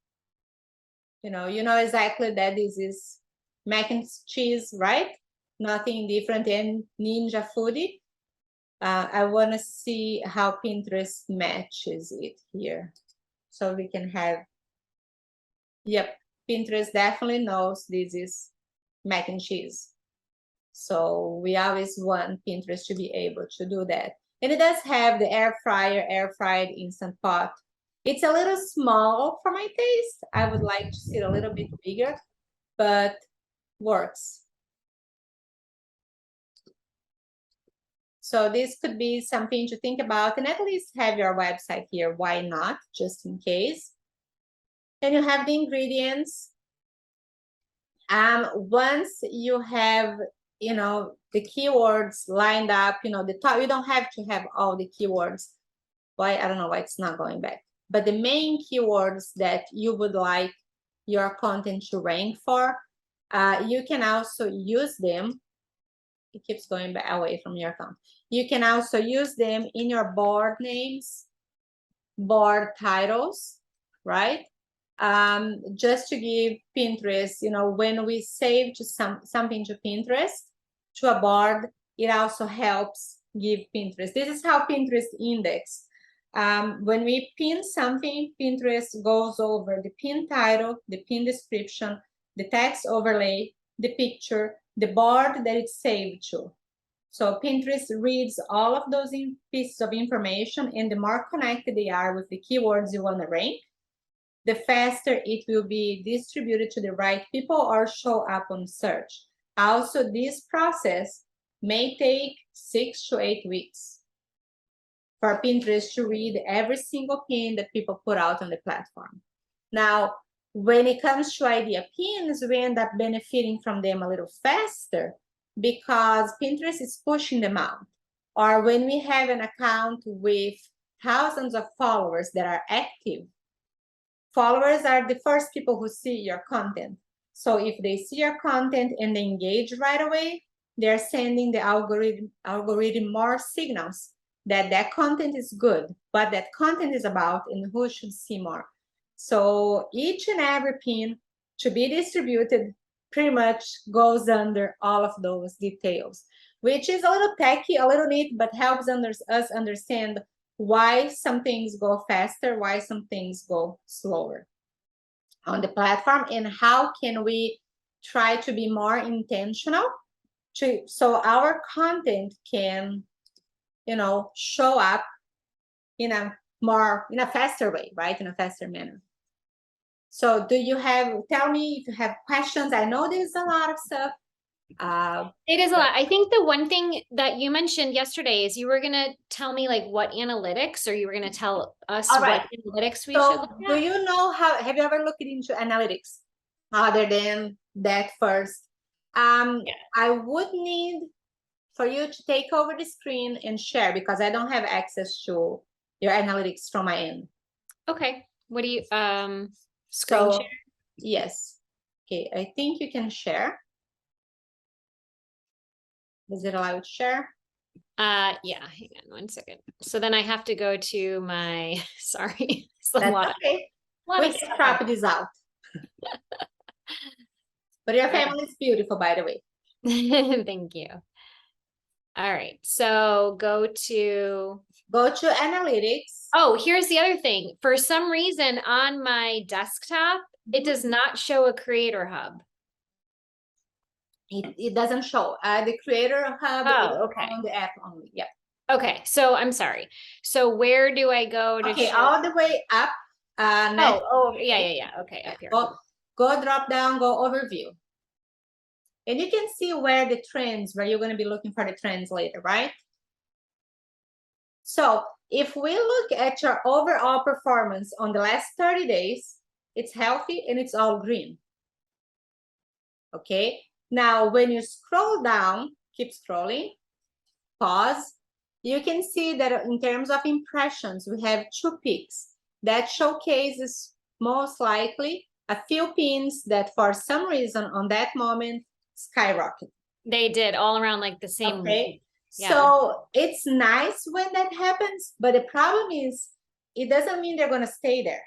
You know exactly that this is mac and cheese, right? Nothing different than Ninja Foodie. I want to see how Pinterest matches it here. So we can have, yep, Pinterest definitely knows this is mac and cheese. So we always want Pinterest to be able to do that. And it does have the air fryer, air fried instant pot. It's a little small for my taste. I would like to see it a little bit bigger, but works. So this could be something to think about, and at least have your website here. Why not? Just in case. And you have the ingredients. Once you have, the keywords lined up, the top, you don't have to have all the keywords. Why? I don't know why it's not going back. But the main keywords that you would like your content to rank for, you can also use them. It keeps going back away from your account. You can also use them in your board names, board titles, right? Just to give Pinterest, when we save to something to Pinterest, to a board, it also helps give Pinterest. This is how Pinterest index. When we pin something, Pinterest goes over the pin title, the pin description, the text overlay, the picture, the board that it's saved to. So Pinterest reads all of those pieces of information, and the more connected they are with the keywords you want to rank, the faster it will be distributed to the right people or show up on search. Also, this process may take 6 to 8 weeks for Pinterest to read every single pin that people put out on the platform. Now, when it comes to idea pins, we end up benefiting from them a little faster because Pinterest is pushing them out. Or when we have an account with thousands of followers that are active, followers are the first people who see your content. So if they see your content and they engage right away, they're sending the algorithm more signals that that content is good, what that content is about, and who should see more. So each and every pin to be distributed pretty much goes under all of those details, which is a little techy, a little neat, but helps us understand why some things go faster, why some things go slower on the platform, and how can we try to be more intentional so our content can, show up in a faster way, right? In a faster manner. So tell me if you have questions. I know there's a lot of stuff. It is a lot. I think the one thing that you mentioned yesterday is you were going to tell me like what analytics, or you were going to tell us what analytics we should look at. Do you know have you ever looked into analytics other than that first? I would need for you to take over the screen and share, because I don't have access to your analytics from my end. Okay. What do you screen share? Yes. Okay, I think you can share. Does it allow you to share? Yeah, hang on 1 second. So then I have to go to my sorry. That's okay. We can crop this out. But your family is beautiful, by the way. Thank you. All right, so go to analytics. Oh, here's the other thing. For some reason on my desktop, it does not show a creator hub. It doesn't show. The creator hub is on the app only. Yeah. Okay, so I'm sorry. So where do I go to show? All the way up. Yeah. Okay, up here. Go drop down, go overview. And you can see where you're going to be looking for the trends later, right? So if we look at your overall performance on the last 30 days, it's healthy and it's all green. Okay. Now, when you scroll down, keep scrolling, pause, you can see that in terms of impressions, we have 2 peaks. That showcases most likely a few pins that for some reason on that moment skyrocket. They did all around like the same. Okay. Yeah. So it's nice when that happens, but the problem is it doesn't mean they're going to stay there.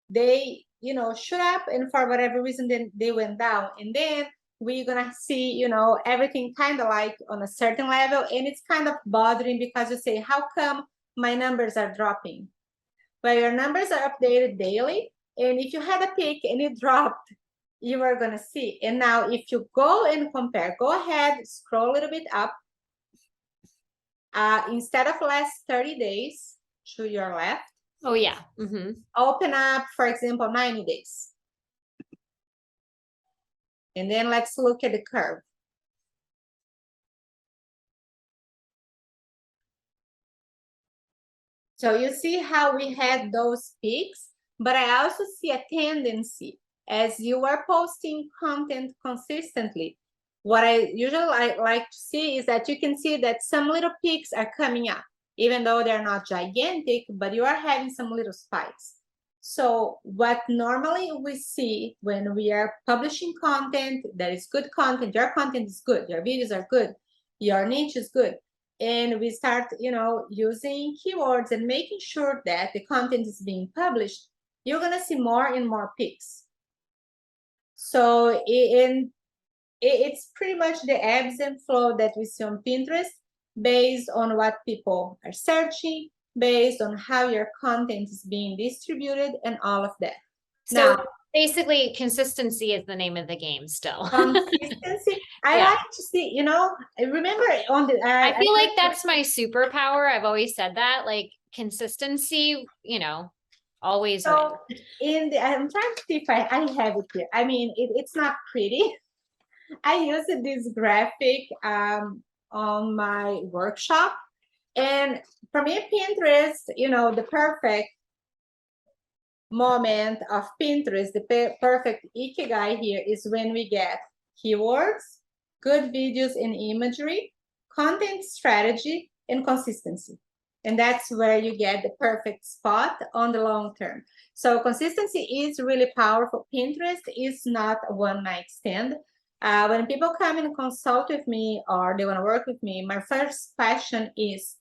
They, shoot up, and for whatever reason, then they went down, and then we're going to see, everything kind of like on a certain level, and it's kind of bothering because you say, how come my numbers are dropping? Well, your numbers are updated daily, and if you had a peak and it dropped, you are going to see. And now if you go and compare, go ahead, scroll a little bit up. Instead of last 30 days to your left. Oh, yeah. Open up, for example, 90 days. And then let's look at the curve. So you see how we had those peaks, but I also see a tendency as you are posting content consistently. What I like to see is that you can see that some little peaks are coming up, even though they're not gigantic, but you are having some little spikes. So what normally we see when we are publishing content that is good content, your content is good, your videos are good, your niche is good, and we start, using keywords and making sure that the content is being published, you're going to see more and more peaks. So it's pretty much the ebbs and flow that we see on Pinterest based on what people are searching, based on how your content is being distributed, and all of that. So now, basically, consistency is the name of the game still. Consistency. I like to see, I remember on the... I feel like that's my superpower. I've always said that, like consistency, always so wins. I'm trying to see if I have it here. I mean, it's not pretty. I used this graphic on my workshop, and for me, Pinterest, the perfect moment of Pinterest, the perfect ikigai here is when we get keywords, good videos and imagery, content strategy, and consistency. And that's where you get the perfect spot on the long term. So consistency is really powerful. Pinterest is not a one-night stand. When people come and consult with me or they want to work with me, my first question is,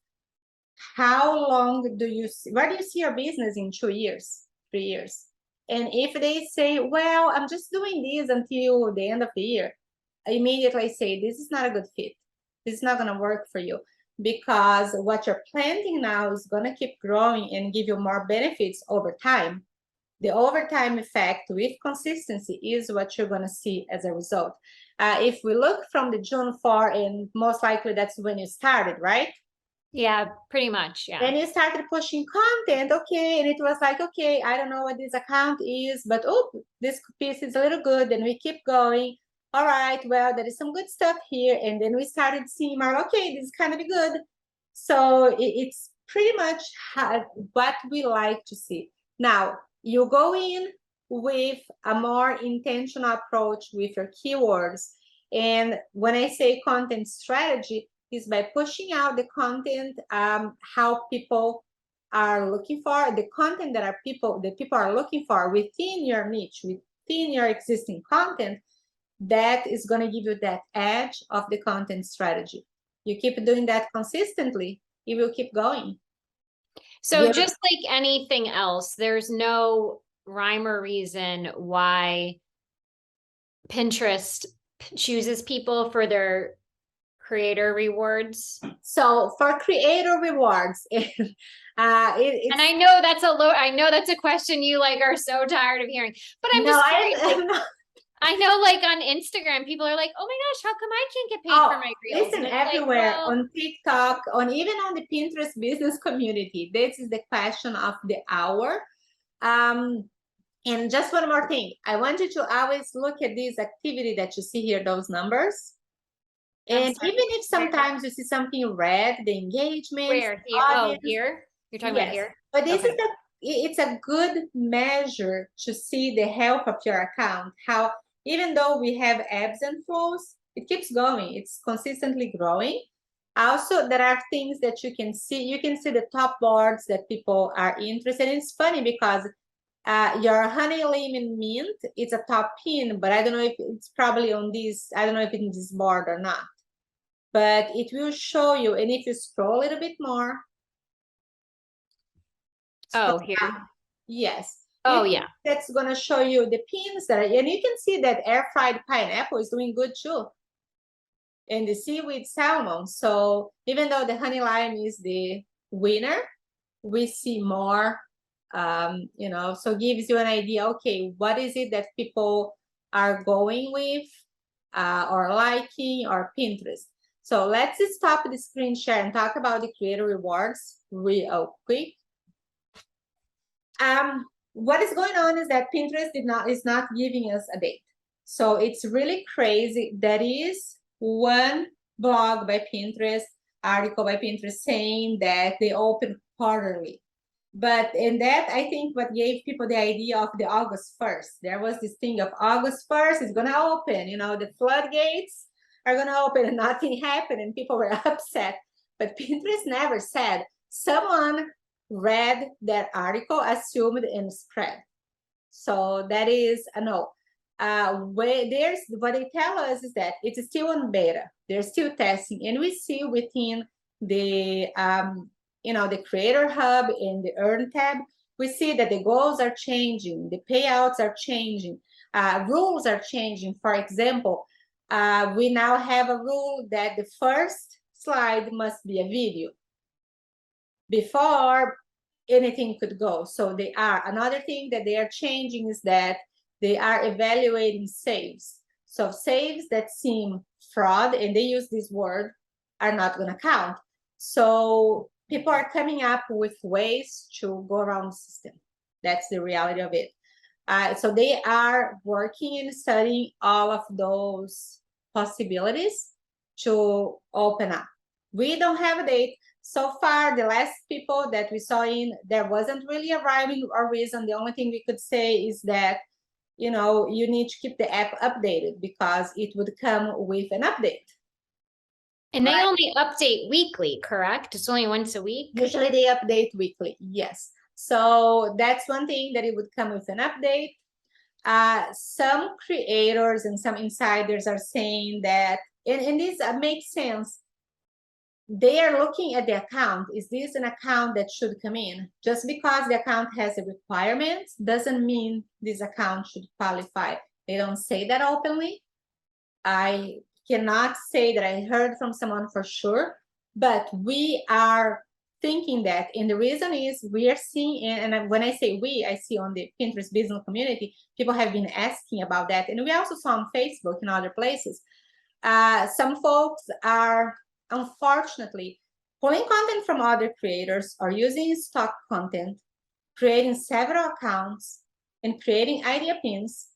how long do you see, where do you see your business in 2 years? 3 years. And if they say, well, I'm just doing this until the end of the year, I immediately say, this is not a good fit. This is not going to work for you, because what you're planting now is going to keep growing and give you more benefits over time. The overtime effect with consistency is what you're going to see as a result. If we look from the June 4, and most likely that's when you started, right? Yeah, pretty much. Yeah. And you started pushing content, okay, and it was like, okay, I don't know what this account is, but oh, this piece is a little good, and we keep going. All right, well, there is some good stuff here, and then we started seeing more, okay, this is kind of good. So it's pretty much what we like to see. Now, you go in with a more intentional approach with your keywords. And when I say content strategy, is by pushing out the content, how people are looking for, the content that people are looking for within your niche, within your existing content, that is going to give you that edge of the content strategy. You keep doing that consistently, it will keep going. So just like anything else, there's no rhyme or reason why Pinterest chooses people for their creator rewards. So for creator rewards, and I know that's a question you like are so tired of hearing, but I'm just curious. I know, like on Instagram, people are like, "Oh my gosh, how come I can't get paid for my reels?" Listen, everywhere, on TikTok, even on the Pinterest business community, this is the question of the hour. And just one more thing, I want you to always look at this activity that you see here, those numbers. And even if sometimes you see something red, the engagement. Where? Here? Oh, here? You're talking about here? But this is it's a good measure to see the health of your account. How, even though we have ebbs and flows, it keeps going. It's consistently growing. Also, there are things that you can see. You can see the top boards that people are interested in. It's funny because your honey lemon mint, it's a top pin, but I don't know if it's probably on this. I don't know if it's in this board or not. But it will show you. And if you scroll a little bit more. Oh, here. Yes. Oh, yeah. That's going to show you the pins that and you can see that air fried pineapple is doing good too. And the seaweed salmon. So even though the honey lime is the winner, we see more, so gives you an idea, okay, what is it that people are going with or liking or Pinterest. So let's stop the screen share and talk about the creator rewards real quick. What is going on is that Pinterest is not giving us a date. So it's really crazy. There is one blog by Pinterest, article by Pinterest saying that they open quarterly. But in that, I think what gave people the idea of the August 1st, there was this thing of August 1st is going to open, the floodgates are going to open and nothing happened and people were upset. But Pinterest never said. Someone read that article, assumed, and spread. So that is a no. What they tell us is that it's still on beta. They're still testing, and we see within the the Creator Hub and the Earn tab, we see that the goals are changing, the payouts are changing, rules are changing. For example, we now have a rule that the first slide must be a video before anything could go. So they are. Another thing that they are changing is that they are evaluating saves. So saves that seem fraud, and they use this word, are not going to count. So people are coming up with ways to go around the system. That's the reality of it. So they are working and studying all of those possibilities to open up. We don't have a date. So far, the last people that we saw there wasn't really a rhyme or reason. The only thing we could say is that, you need to keep the app updated because it would come with an update. And they only update weekly, correct? It's only once a week? Usually they update weekly, yes. So that's one thing, that it would come with an update. Some creators and some insiders are saying that, and this makes sense, they are looking at the account. Is this an account that should come in? Just because the account has a requirement doesn't mean this account should qualify. They don't say that openly. I cannot say that I heard from someone for sure, but we are thinking that. And the reason is we are seeing, and when I say we, I see on the Pinterest business community, people have been asking about that. And we also saw on Facebook and other places. Some folks are, unfortunately, pulling content from other creators or using stock content, creating several accounts, and creating idea pins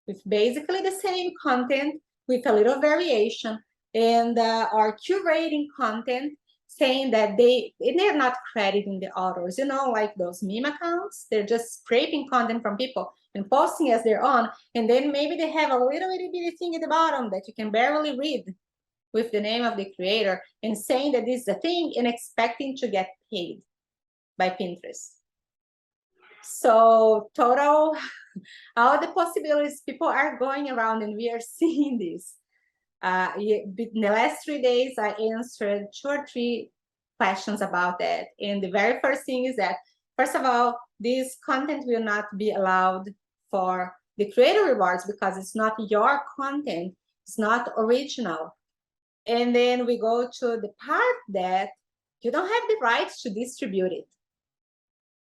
with basically the same content with a little variation, and are curating content saying that they're not crediting the authors, you know, like those meme accounts. They're just scraping content from people and posting as their own, and then maybe they have a little itty bitty thing at the bottom that you can barely read with the name of the creator, and saying that this is a thing and expecting to get paid by Pinterest. So total, all the possibilities, people are going around, and we are seeing this. In the last 3 days, I answered 2 or 3 questions about that. And the very first thing is that, first of all, this content will not be allowed for the creator rewards because it's not your content, it's not original. And then we go to the part that you don't have the rights to distribute it.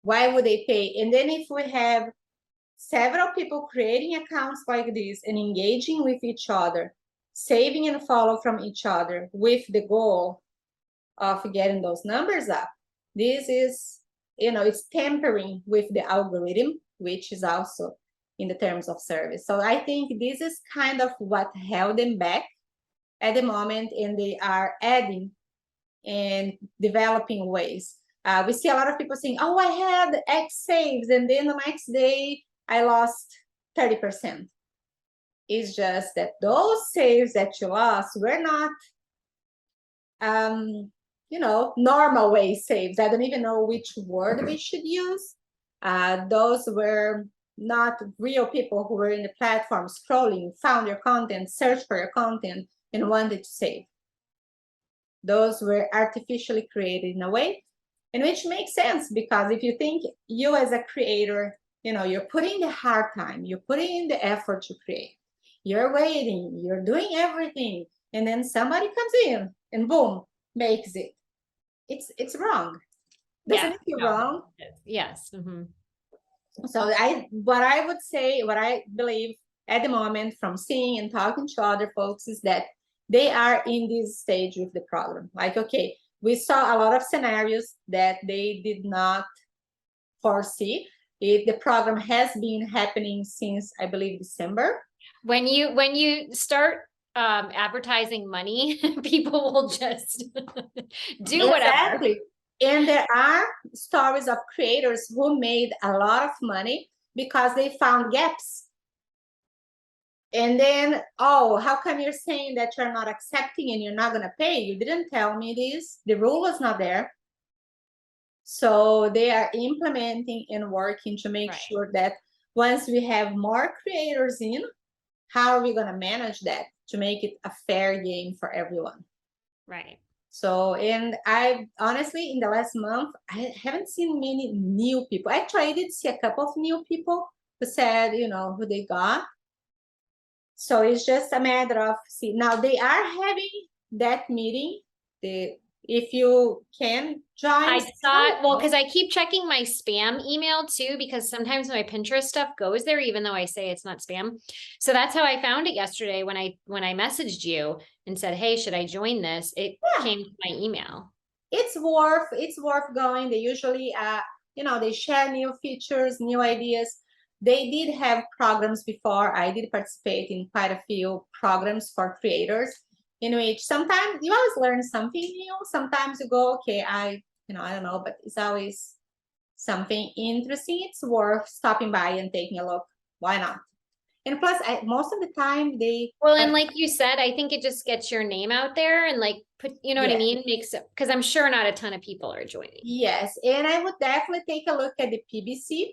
Why would they pay? And then if we have several people creating accounts like this and engaging with each other, saving and follow from each other with the goal of getting those numbers up, this is, you know, it's tampering with the algorithm, which is also in the terms of service. So I think this is kind of what held them back at the moment, and they are adding and developing ways. We see a lot of people saying, oh, I had X saves, and then the next day I lost 30%. It's just that those saves that you lost were not, you know, normal way saves. I don't even know which word we should use. Those were not real people who were in the platform scrolling, found your content, searched for your content, and wanted to save. Those were artificially created in a way, and which makes sense, because if you think you as a creator, you know, you're putting the hard time, you're putting in the effort to create, you're waiting, you're doing everything, and then somebody comes in and boom, makes it. It's wrong. Doesn't it feel wrong? Yes. Mm-hmm. So what I would say, what I believe at the moment from seeing and talking to other folks is that they are in this stage with the program. Like, okay, we saw a lot of scenarios that they did not foresee. The program has been happening since, I believe, December. When you start advertising money, people will just do whatever. Exactly. And there are stories of creators who made a lot of money because they found gaps. And then, oh, how come you're saying that you're not accepting and you're not going to pay? You didn't tell me this. The rule was not there. So they are implementing and working to make sure that once we have more creators in, how are we going to manage that to make it a fair game for everyone? Right. So, and I honestly, in the last month, I haven't seen many new people. Actually, I did see a couple of new people who said, you know, who they got. So it's just a matter of see. Now they are having that meeting. If you can join. I thought, well, because I keep checking my spam email too, because sometimes my Pinterest stuff goes there, even though I say it's not spam. So that's how I found it yesterday when I messaged you and said, hey, should I join this? It came to my email. It's worth going. They usually, you know, they share new features, new ideas. They did have programs before. I did participate in quite a few programs for creators, in which sometimes you always learn something new. Sometimes you go, okay, I don't know, but it's always something interesting. It's worth stopping by and taking a look. Why not? And plus, most of the time well, and like you said, I think it just gets your name out there and like put, you know what I mean? Makes it, because I'm sure not a ton of people are joining. Yes, and I would definitely take a look at the PBC.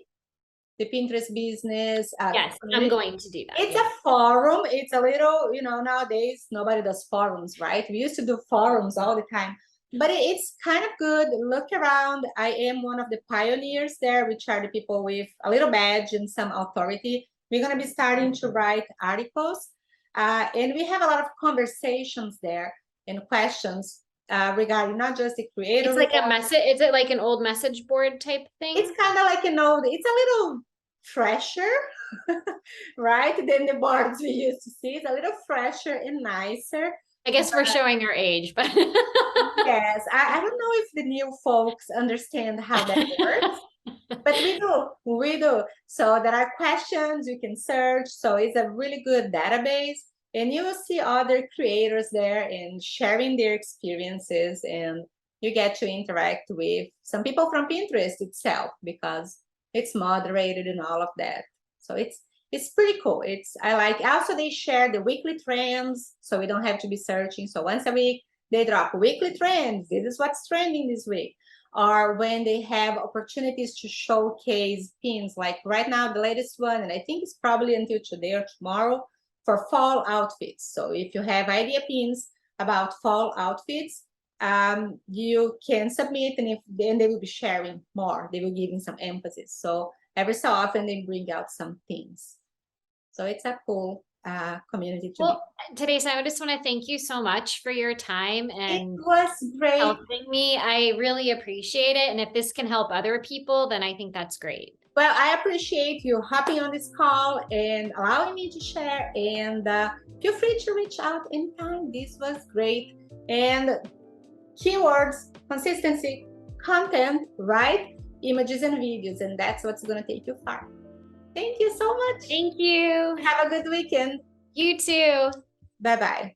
The Pinterest business. Yes, I'm going to do that. It's a forum. It's a little, you know, nowadays nobody does forums, right? We used to do forums all the time. But it's kind of good. Look around. I am one of the pioneers there, which are the people with a little badge and some authority. We're going to be starting to write articles. And we have a lot of conversations there and questions regarding not just the creator. It's like a message. Is it like an old message board type thing? It's kind of like an old, it's a little fresher, right? Than the boards we used to see. It's a little fresher and nicer. I guess we're showing our age, but yes, I don't know if the new folks understand how that works, but we do. So there are questions you can search. So it's a really good database, and you will see other creators there and sharing their experiences, and you get to interact with some people from Pinterest itself because it's moderated and all of that. So it's pretty cool. I like also they share the weekly trends, so we don't have to be searching. So once a week they drop weekly trends. This is what's trending this week. Or when they have opportunities to showcase pins, like right now the latest one, and I think it's probably until today or tomorrow, for fall outfits. So if you have idea pins about fall outfits, you can submit, and then they will be sharing more. They will be giving some emphasis. So every so often they bring out some things. So it's a cool community to be. Teresa, I just want to thank you so much for your time and it was great helping me. I really appreciate it. And if this can help other people, then I think that's great. Well, I appreciate you hopping on this call and allowing me to share. And feel free to reach out anytime. This was great. And keywords, consistency, content, right? Images and videos, and that's what's going to take you far. Thank you so much. Thank you. Have a good weekend. You too. Bye-bye.